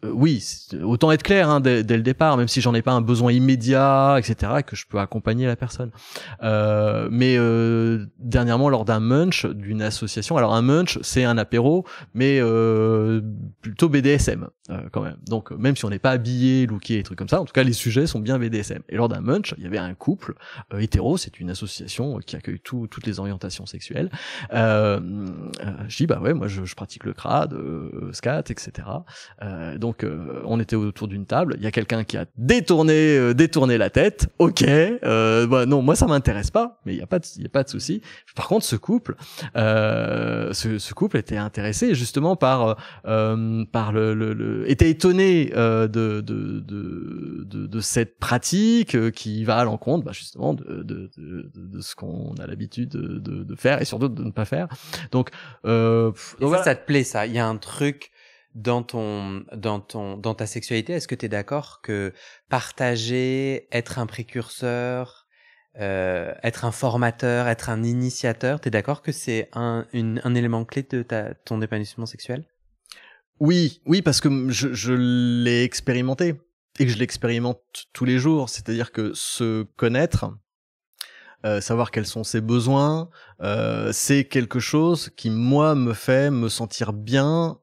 Speaker 2: Oui, autant être clair dès le départ, même si j'en ai pas un besoin immédiat, etc., et que je peux accompagner la personne. Mais dernièrement, lors d'un munch d'une association, alors un munch, c'est un apéro, mais plutôt BDSM quand même. Donc même si on n'est pas habillé, looké, et trucs comme ça, en tout cas les sujets sont bien BDSM. Et lors d'un munch, il y avait un couple hétéro, c'est une association qui accueille toutes les orientations sexuelles. Je dis ouais, moi je pratique le crade, scat, etc. Donc on était autour d'une table, il y a quelqu'un qui a détourné la tête. OK, non, moi ça m'intéresse pas, mais il y a pas de souci. Par contre, ce couple était intéressé justement par était étonné de cette pratique qui va à l'encontre justement de ce qu'on a l'habitude de faire et surtout de ne pas faire. Donc
Speaker 1: voilà. Ça te plaît, ça? Il y a un truc dans ta sexualité, est-ce que tu es d'accord que partager, être un précurseur, être un formateur, être un initiateur, tu es d'accord que c'est un élément clé de ton épanouissement sexuel?
Speaker 2: Oui, parce que je l'ai expérimenté et que je l'expérimente tous les jours, c'est-à-dire que se connaître, savoir quels sont ses besoins, c'est quelque chose qui moi me fait me sentir bien,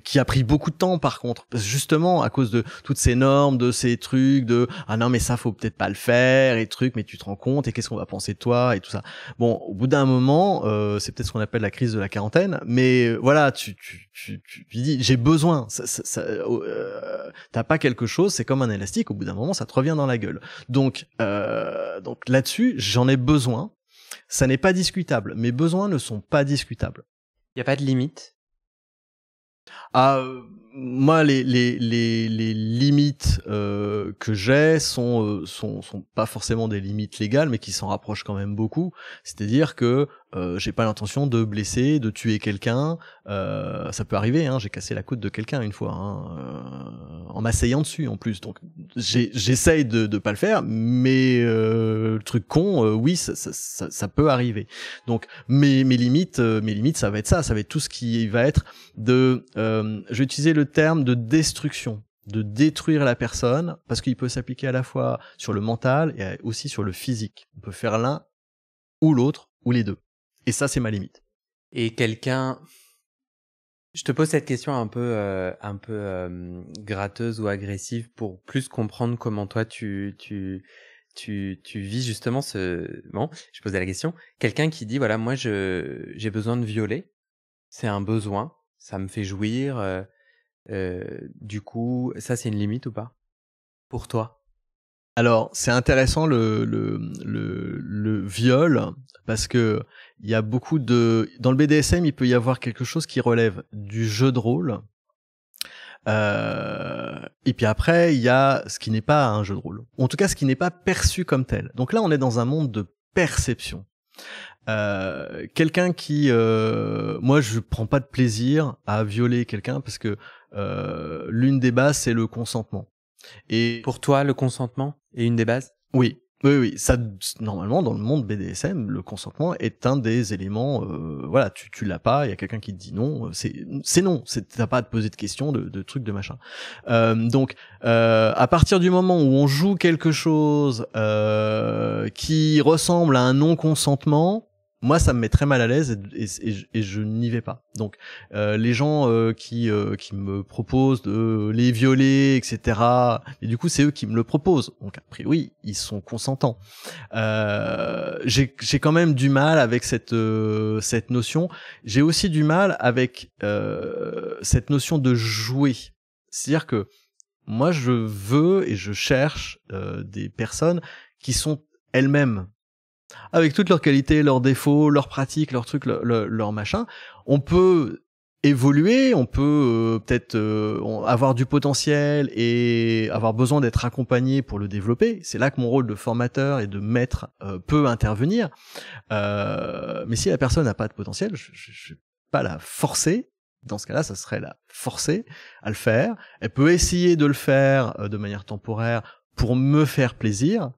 Speaker 2: qui a pris beaucoup de temps par contre, parce que justement à cause de toutes ces normes, de ces trucs de non mais ça faut peut-être pas le faire et trucs, mais tu te rends compte et qu'est-ce qu'on va penser de toi et tout ça. Bon, au bout d'un moment, c'est peut-être ce qu'on appelle la crise de la quarantaine, mais voilà, tu dis j'ai besoin, t'as pas quelque chose, c'est comme un élastique, au bout d'un moment ça te revient dans la gueule. Donc là-dessus, j'en ai besoin. Ça n'est pas discutable. Mes besoins ne sont pas discutables.
Speaker 1: Il y a pas de limite?
Speaker 2: Moi, les limites que j'ai sont pas forcément des limites légales, mais qui s'en rapprochent quand même beaucoup. C'est-à-dire que j'ai pas l'intention de blesser, de tuer quelqu'un. Ça peut arriver. J'ai cassé la côte de quelqu'un une fois, en m'asseyant dessus en plus. Donc j'essaye de pas le faire, mais le truc con, oui, ça peut arriver. Donc mes limites, ça va être ça. Ça va être tout ce qui va être de je vais utiliser le terme de destruction, de détruire la personne, parce qu'il peut s'appliquer à la fois sur le mental et aussi sur le physique. On peut faire l'un ou l'autre, ou les deux. Et ça, c'est ma limite.
Speaker 1: Et quelqu'un... Je te pose cette question un peu gratteuse ou agressive pour plus comprendre comment toi tu tu vis justement bon, je posais la question, quelqu'un qui dit voilà, moi j'ai besoin de violer, c'est un besoin, ça me fait jouir, du coup, ça c'est une limite ou pas? Pour toi?
Speaker 2: Alors, c'est intéressant le viol, parce que il y a beaucoup dans le BDSM, il peut y avoir quelque chose qui relève du jeu de rôle. Et puis après, il y a ce qui n'est pas un jeu de rôle. Ou en tout cas, ce qui n'est pas perçu comme tel. Donc là, on est dans un monde de perception. Quelqu'un qui... moi, je prends pas de plaisir à violer quelqu'un parce que l'une des bases, c'est le consentement. Et
Speaker 1: Pour toi, le consentement est une des bases?
Speaker 2: oui, oui. Ça, normalement, dans le monde BDSM, le consentement est un des éléments. Voilà, tu l'as pas. Il y a quelqu'un qui te dit non. C'est non. T'as pas à te poser de questions, de trucs, de machin. Donc, à partir du moment où on joue quelque chose qui ressemble à un non-consentement, moi, ça me met très mal à l'aise et je n'y vais pas. Donc, les gens qui me proposent de les violer, etc. Et du coup, c'est eux qui me le proposent. Donc, a priori, ils sont consentants. J'ai quand même du mal avec cette notion. J'ai aussi du mal avec cette notion de jouer. C'est-à-dire que moi, je veux et je cherche des personnes qui sont elles-mêmes, avec toutes leurs qualités, leurs défauts, leurs pratiques, leurs trucs, leurs machins. On peut évoluer, on peut peut-être avoir du potentiel et avoir besoin d'être accompagné pour le développer. C'est là que mon rôle de formateur et de maître peut intervenir. Mais si la personne n'a pas de potentiel, je vais pas la forcer. Dans ce cas-là, ça serait la forcer à le faire. Elle peut essayer de le faire de manière temporaire pour me faire plaisir.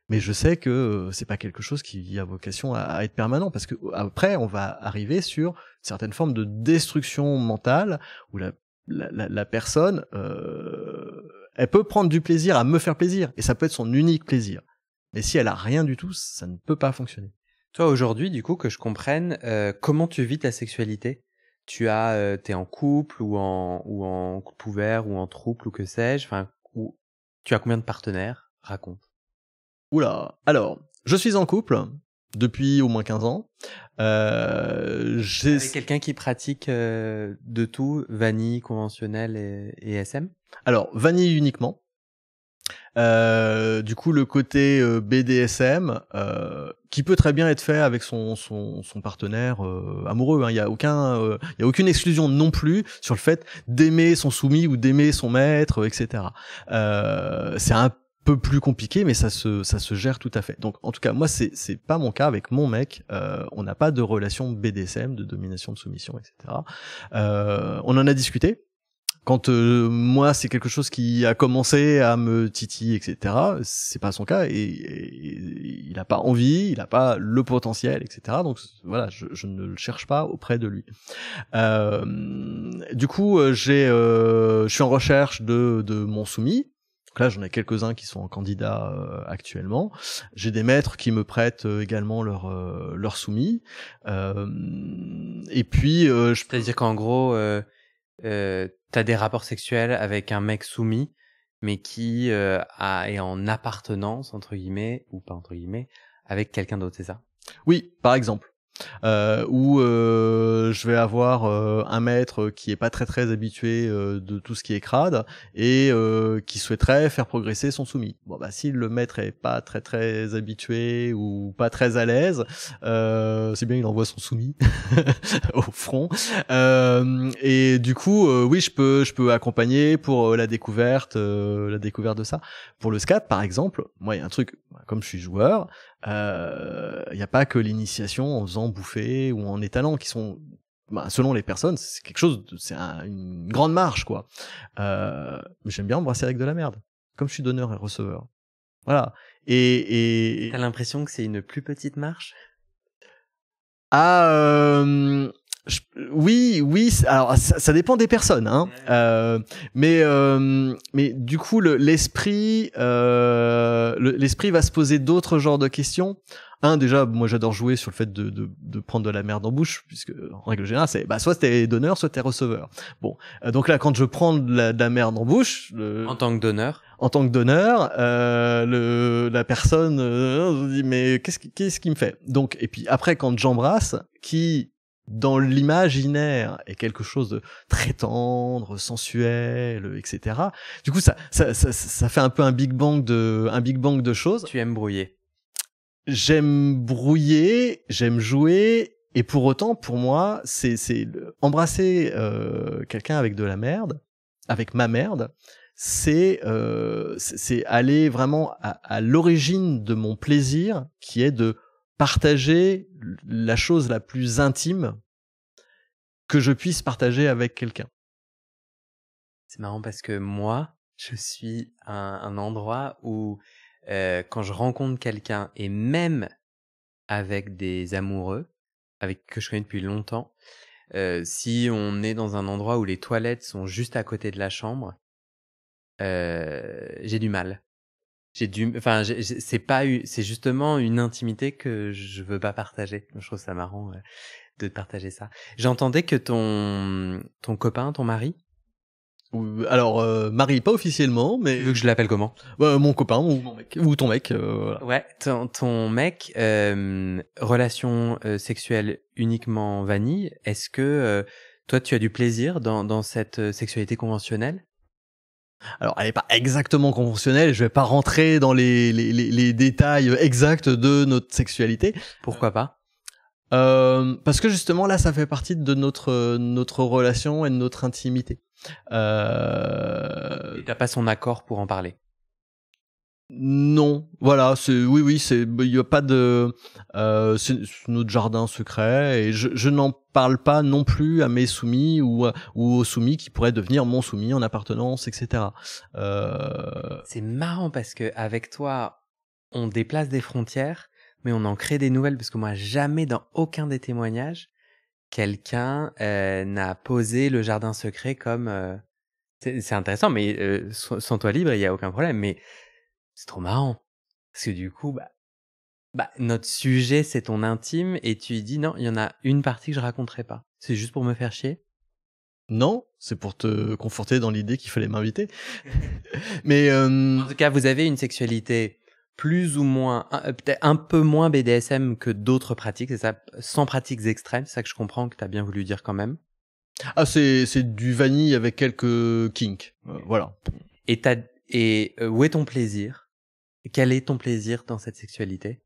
Speaker 2: Mais je sais que c'est pas quelque chose qui a vocation à être permanent, parce que après on va arriver sur certaines formes de destruction mentale où la personne elle peut prendre du plaisir à me faire plaisir et ça peut être son unique plaisir. Mais si elle a rien du tout, ça ne peut pas fonctionner.
Speaker 1: Toi aujourd'hui, du coup, que je comprenne, comment tu vis ta sexualité? T'es en couple ou en couple ouvert ou en trouble ou que sais-je, enfin, ou tu as combien de partenaires? Raconte.
Speaker 2: Oula, alors, je suis en couple depuis au moins 15 ans.
Speaker 1: Avec quelqu'un qui pratique de tout, vanille, conventionnel et SM?
Speaker 2: Alors, vanille uniquement. Du coup, le côté BDSM, qui peut très bien être fait avec son partenaire amoureux. Il y a aucune exclusion non plus sur le fait d'aimer son soumis ou d'aimer son maître, etc. C'est un peu plus compliqué, mais ça se gère tout à fait. Donc, en tout cas, moi, c'est pas mon cas avec mon mec. On n'a pas de relation BDSM, de domination, de soumission, etc. On en a discuté. Quand moi, c'est quelque chose qui a commencé à me titiller, etc. C'est pas son cas et il a pas envie, il a pas le potentiel, etc. Donc voilà, je ne le cherche pas auprès de lui. Du coup, je suis en recherche de mon soumis. Donc là, j'en ai quelques-uns qui sont en candidat actuellement. J'ai des maîtres qui me prêtent également leur soumis. Et puis,
Speaker 1: c'est-à-dire qu'en gros, t'as des rapports sexuels avec un mec soumis, mais qui est en appartenance, entre guillemets, ou pas entre guillemets, avec quelqu'un d'autre, c'est ça?
Speaker 2: Oui, par exemple. Où je vais avoir un maître qui est pas très habitué de tout ce qui est crade et qui souhaiterait faire progresser son soumis. Bon bah si le maître est pas très habitué ou pas très à l'aise, c'est bien il envoie son soumis au front. Et du coup oui je peux accompagner pour la découverte de ça. Pour le scat par exemple, moi il y a un truc, comme je suis joueur, il y a pas que l'initiation en faisant bouffer ou en étalant qui sont, selon les personnes, c'est quelque chose, une grande marche quoi. Mais j'aime bien embrasser avec de la merde, comme je suis donneur et receveur. Voilà. Et
Speaker 1: t'as l'impression que c'est une plus petite marche?
Speaker 2: Oui. Alors ça dépend des personnes, hein. Mais du coup l'esprit va se poser d'autres genres de questions. Déjà, moi j'adore jouer sur le fait de prendre de la merde en bouche, puisque en règle générale c'est soit t'es donneur, soit t'es receveur. Bon, donc là quand je prends de la merde en bouche,
Speaker 1: en tant que donneur,
Speaker 2: la personne se dit mais qu'est-ce qui me fait? Donc et puis après quand j'embrasse, qui dans l'imaginaire est quelque chose de très tendre, sensuel, etc. Du coup ça fait un peu un big bang de choses.
Speaker 1: Tu aimes brouiller.
Speaker 2: J'aime brouiller, j'aime jouer, et pour autant, pour moi, c'est embrasser quelqu'un avec de la merde, avec ma merde, c'est aller vraiment à l'origine de mon plaisir, qui est de partager la chose la plus intime que je puisse partager avec quelqu'un.
Speaker 1: C'est marrant parce que moi, je suis un endroit où quand je rencontre quelqu'un, et même avec des amoureux, que je connais depuis longtemps, si on est dans un endroit où les toilettes sont juste à côté de la chambre, j'ai du mal. C'est justement une intimité que je veux pas partager. Je trouve ça marrant de partager ça. J'entendais que ton copain, ton mari.
Speaker 2: Alors mari pas officiellement, mais
Speaker 1: Tu veux que je l'appelle comment?
Speaker 2: Mon copain ou mon mec ou ton mec. Voilà.
Speaker 1: Ouais, ton mec, relation sexuelle uniquement vanille. Est-ce que toi tu as du plaisir dans cette sexualité conventionnelle?
Speaker 2: Alors, elle est pas exactement conventionnelle. Je vais pas rentrer dans les détails exacts de notre sexualité.
Speaker 1: Pourquoi pas?
Speaker 2: Parce que justement là, ça fait partie de notre relation et de notre intimité.
Speaker 1: Et t'as pas son accord pour en parler?
Speaker 2: Non, voilà, oui, il y a pas de, c'est notre jardin secret, et je n'en parle pas non plus à mes soumis ou aux soumis qui pourraient devenir mon soumis en appartenance, etc.
Speaker 1: C'est marrant parce que avec toi, on déplace des frontières, mais on en crée des nouvelles, parce que moi, jamais dans aucun des témoignages, quelqu'un n'a posé le jardin secret comme... c'est intéressant, mais sens-toi libre, il y a aucun problème, mais c'est trop marrant. Parce que du coup, notre sujet, c'est ton intime, et tu dis non, il y en a une partie que je raconterai pas. C'est juste pour me faire chier?
Speaker 2: Non, c'est pour te conforter dans l'idée qu'il fallait m'inviter. Mais
Speaker 1: en tout cas, vous avez une sexualité plus ou moins, peut-être un peu moins BDSM que d'autres pratiques, c'est ça, sans pratiques extrêmes, c'est ça que je comprends que tu as bien voulu dire quand même.
Speaker 2: Ah, c'est du vanille avec quelques kinks, voilà.
Speaker 1: Et où est ton plaisir? Quel est ton plaisir dans cette sexualité?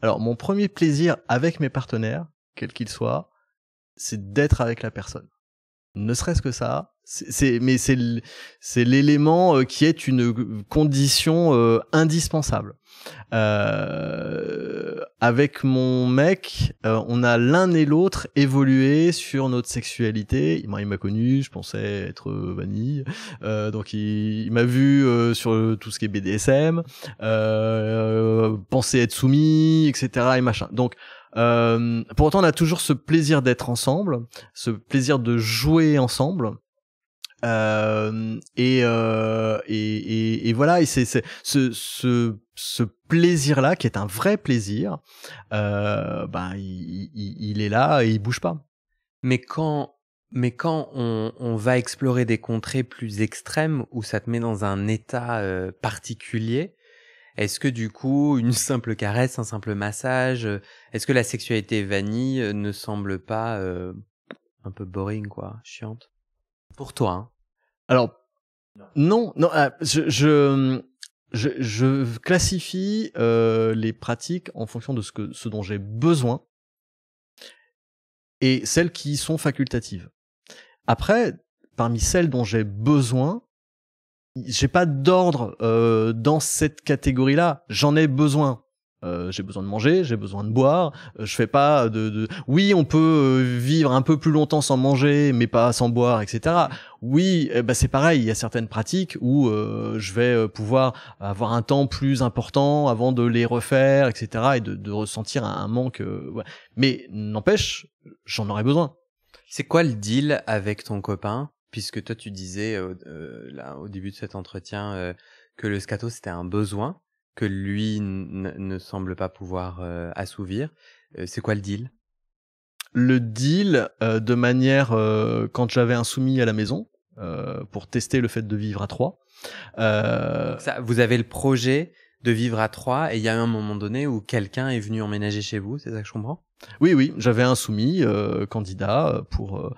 Speaker 2: Alors, mon premier plaisir avec mes partenaires, quels qu'ils soient, c'est d'être avec la personne. Ne serait-ce que ça, c'est l'élément qui est une condition indispensable. Avec mon mec, on a l'un et l'autre évolué sur notre sexualité. Il m'a connu, je pensais être vanille, donc il m'a vu sur tout ce qui est BDSM, pensait être soumis, etc. et machin. Donc pour autant, on a toujours ce plaisir d'être ensemble, ce plaisir de jouer ensemble. Et voilà, et c'est ce plaisir-là qui est un vrai plaisir. Il est là et il bouge pas.
Speaker 1: Mais quand on va explorer des contrées plus extrêmes où ça te met dans un état particulier, est-ce que du coup, une simple caresse, un simple massage, est-ce que la sexualité vanille ne semble pas un peu boring, quoi, chiante? Pour toi, hein?
Speaker 2: Alors, non, je classifie les pratiques en fonction de ce dont j'ai besoin et celles qui sont facultatives. Après, parmi celles dont j'ai besoin, j'ai pas d'ordre dans cette catégorie-là. J'en ai besoin. J'ai besoin de manger, j'ai besoin de boire. Je fais pas Oui, on peut vivre un peu plus longtemps sans manger, mais pas sans boire, etc. Oui, c'est pareil. Il y a certaines pratiques où je vais pouvoir avoir un temps plus important avant de les refaire, etc. Et de ressentir un manque. Ouais. Mais n'empêche, j'en aurais besoin.
Speaker 1: C'est quoi le deal avec ton copain? Puisque toi, tu disais là au début de cet entretien que le scato c'était un besoin que lui ne semble pas pouvoir assouvir. C'est quoi le deal?
Speaker 2: Le deal, de manière quand j'avais un soumis à la maison pour tester le fait de vivre à 3.
Speaker 1: Donc ça, vous avez le projet de vivre à 3 et il y a eu un moment donné où quelqu'un est venu emménager chez vous, c'est ça que je comprends?
Speaker 2: Oui, j'avais un soumis candidat pour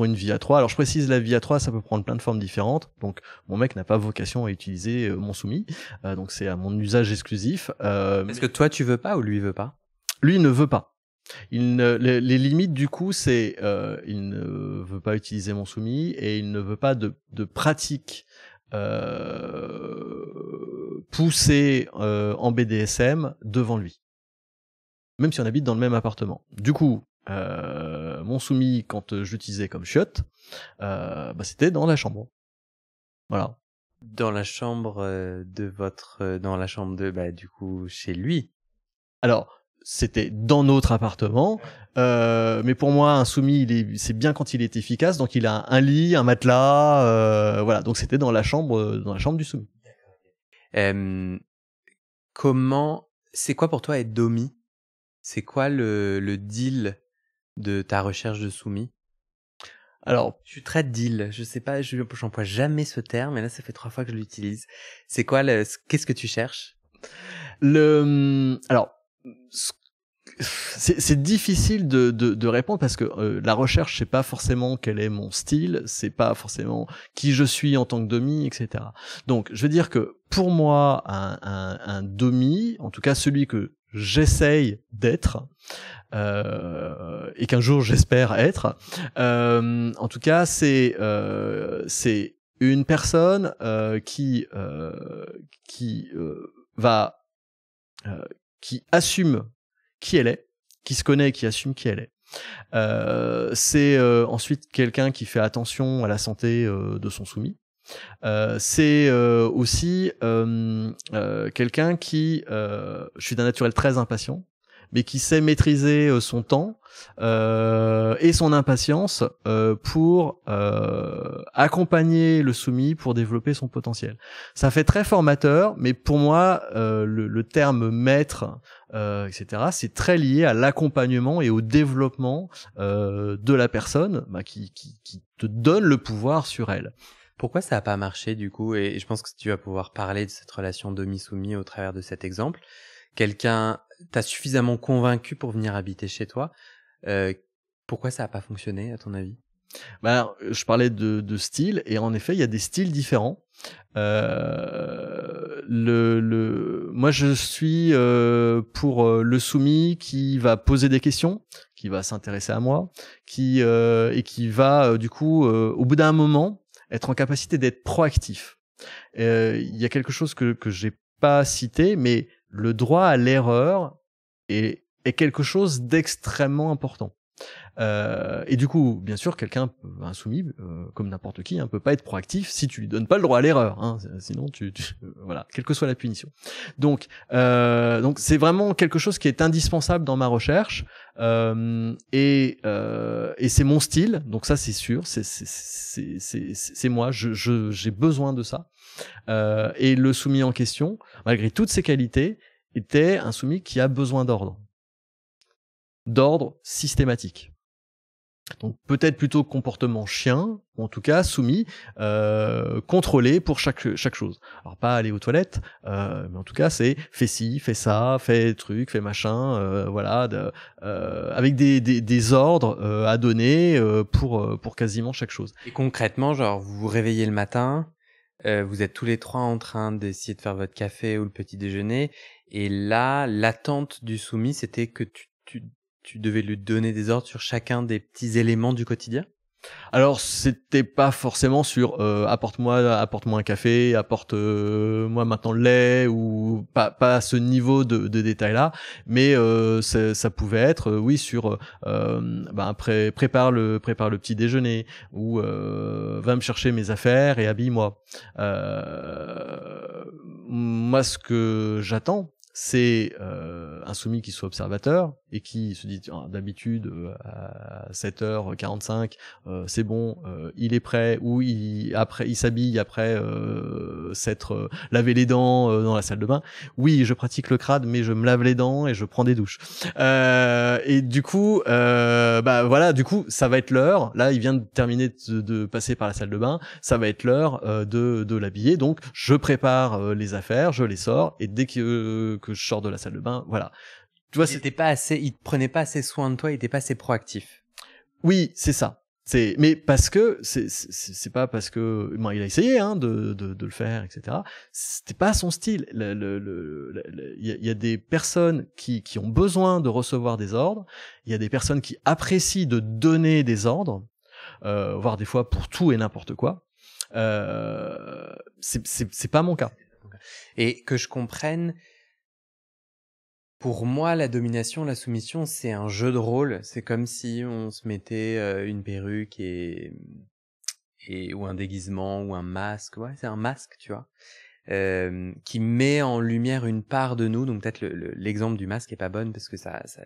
Speaker 2: une vie à 3. Alors je précise, la vie à 3, ça peut prendre plein de formes différentes. Donc mon mec n'a pas vocation à utiliser mon soumis, donc c'est à mon usage exclusif.
Speaker 1: Est-ce que toi tu veux pas ou lui veut pas?
Speaker 2: Lui ne veut pas. Les limites du coup, c'est il ne veut pas utiliser mon soumis et il ne veut pas de pratique poussée en BDSM devant lui, même si on habite dans le même appartement. Du coup, mon soumis, quand je l'utilisais comme chiotte, c'était dans la chambre. Voilà.
Speaker 1: Dans la chambre dans la chambre de du coup chez lui.
Speaker 2: Alors, c'était dans notre appartement, mais pour moi, un soumis, c'est bien quand il est efficace. Donc, il a un lit, un matelas, voilà. Donc, c'était dans la chambre du soumis.
Speaker 1: C'est quoi pour toi être domi? C'est quoi le deal de ta recherche de soumis?
Speaker 2: Alors,
Speaker 1: je suis très deal. Je sais pas, j'emploie jamais ce terme, mais là, ça fait 3 fois que je l'utilise. C'est quoi qu'est-ce que tu cherches?
Speaker 2: Alors, c'est difficile de répondre parce que la recherche, c'est pas forcément quel est mon style, c'est pas forcément qui je suis en tant que domi, etc. Donc, je veux dire que pour moi, un domi, en tout cas celui que j'essaye d'être, et qu'un jour j'espère être, en tout cas, c'est une personne qui assume qui elle est, qui se connaît et qui assume qui elle est. C'est ensuite quelqu'un qui fait attention à la santé de son soumis. C'est aussi quelqu'un qui, je suis d'un naturel très impatient, mais qui sait maîtriser son temps et son impatience pour accompagner le soumis pour développer son potentiel. Ça fait très formateur, mais pour moi, le terme maître, etc., c'est très lié à l'accompagnement et au développement de la personne qui te donne le pouvoir sur elle.
Speaker 1: Pourquoi ça n'a pas marché du coup? Et je pense que tu vas pouvoir parler de cette relation domi-soumis au travers de cet exemple. Quelqu'un t'a suffisamment convaincu pour venir habiter chez toi. Pourquoi ça n'a pas fonctionné à ton avis?
Speaker 2: Je parlais de style, et en effet, il y a des styles différents. Moi, je suis pour le soumis qui va poser des questions, qui va s'intéresser à moi, et qui va du coup, au bout d'un moment, être en capacité d'être proactif. Il y a quelque chose que j'ai pas cité, mais le droit à l'erreur est quelque chose d'extrêmement important. Et du coup, bien sûr, un soumis, comme n'importe qui, peut pas être proactif si tu lui donnes pas le droit à l'erreur, hein, sinon voilà, quelle que soit la punition. Donc c'est vraiment quelque chose qui est indispensable dans ma recherche, et c'est mon style, donc ça c'est sûr, c'est moi, j'ai besoin de ça. Et le soumis en question, malgré toutes ses qualités, était un soumis qui a besoin d'ordre systématique. Donc peut-être plutôt comportement chien, ou en tout cas soumis, contrôlé pour chaque chose. Alors pas aller aux toilettes, mais en tout cas c'est fais ci, fais ça, fais truc, fais machin, voilà, avec des ordres à donner pour quasiment chaque chose.
Speaker 1: Et concrètement, genre vous vous réveillez le matin, vous êtes tous les trois en train d'essayer de faire votre café ou le petit déjeuner, et là l'attente du soumis c'était que tu devais lui donner des ordres sur chacun des petits éléments du quotidien?
Speaker 2: Alors, c'était pas forcément sur apporte-moi un café, apporte-moi maintenant le lait, ou pas à ce niveau de détail là, mais ça pouvait être oui sur prépare le petit déjeuner, ou va me chercher mes affaires et habille-moi. Moi, ce que j'attends, c'est un soumis qui soit observateur et qui se dit d'habitude à 7h45 c'est bon, il est prêt, ou il s'habille après s'être lavé les dents dans la salle de bain. Oui, je pratique le crade, mais je me lave les dents et je prends des douches. Et du coup voilà, du coup ça va être l'heure. Là, il vient de terminer de passer par la salle de bain, ça va être l'heure de l'habiller. Donc je prépare les affaires, je les sors, et dès que je sors de la salle de bain, voilà. Tu vois,
Speaker 1: il te prenait pas assez soin de toi, il était pas assez proactif.
Speaker 2: Oui, c'est ça. Mais parce que c'est pas parce que il a essayé de le faire, etc. C'était pas son style. Il y a des personnes qui ont besoin de recevoir des ordres. Il y a des personnes qui apprécient de donner des ordres, voire des fois pour tout et n'importe quoi. C'est pas mon cas.
Speaker 1: Et que je comprenne, pour moi, la domination, la soumission, c'est un jeu de rôle. C'est comme si on se mettait une perruque ou un déguisement ou un masque. Ouais, c'est un masque, tu vois, qui met en lumière une part de nous. Donc peut-être l'exemple du masque est pas bonne parce que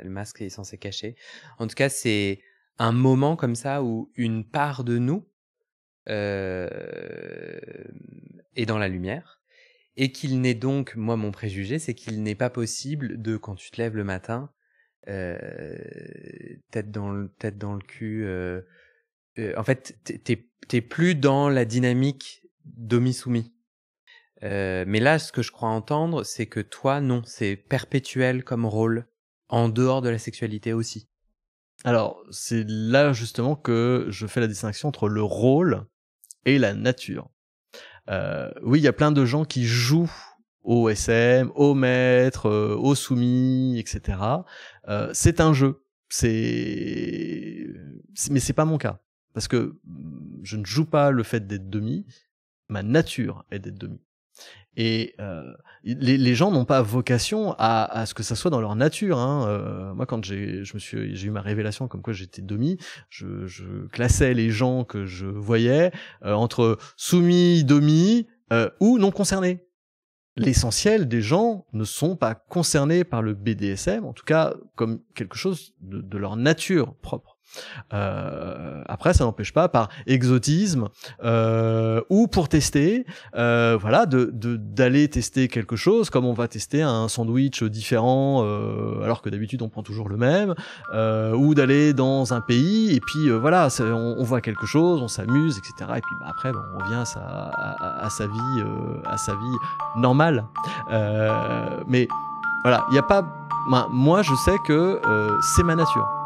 Speaker 1: le masque est censé cacher. En tout cas, c'est un moment comme ça où une part de nous est dans la lumière. Et qu'il n'est donc, moi mon préjugé, c'est qu'il n'est pas possible de, quand tu te lèves le matin, tête dans le cul, en fait t'es plus dans la dynamique domi-soumis. Mais là, ce que je crois entendre, c'est que toi, non, c'est perpétuel comme rôle, en dehors de la sexualité aussi.
Speaker 2: Alors, c'est là justement que je fais la distinction entre le rôle et la nature. Oui, il y a plein de gens qui jouent au SM, au maître, au soumis, etc. C'est un jeu. Mais c'est pas mon cas. Parce que je ne joue pas le fait d'être demi. Ma nature est d'être demi. Et les gens n'ont pas vocation à ce que ça soit dans leur nature. Moi, quand j'ai eu ma révélation comme quoi j'étais demi, je classais les gens que je voyais entre soumis, demi ou non concernés. L'essentiel des gens ne sont pas concernés par le BDSM, en tout cas comme quelque chose de leur nature propre. Après, ça n'empêche pas, par exotisme ou pour tester, voilà, d'aller tester quelque chose, comme on va tester un sandwich différent, alors que d'habitude on prend toujours le même, ou d'aller dans un pays et puis voilà, on voit quelque chose, on s'amuse, etc. Et puis après, on revient à sa vie normale. Mais voilà, il y a pas. Moi, je sais que c'est ma nature.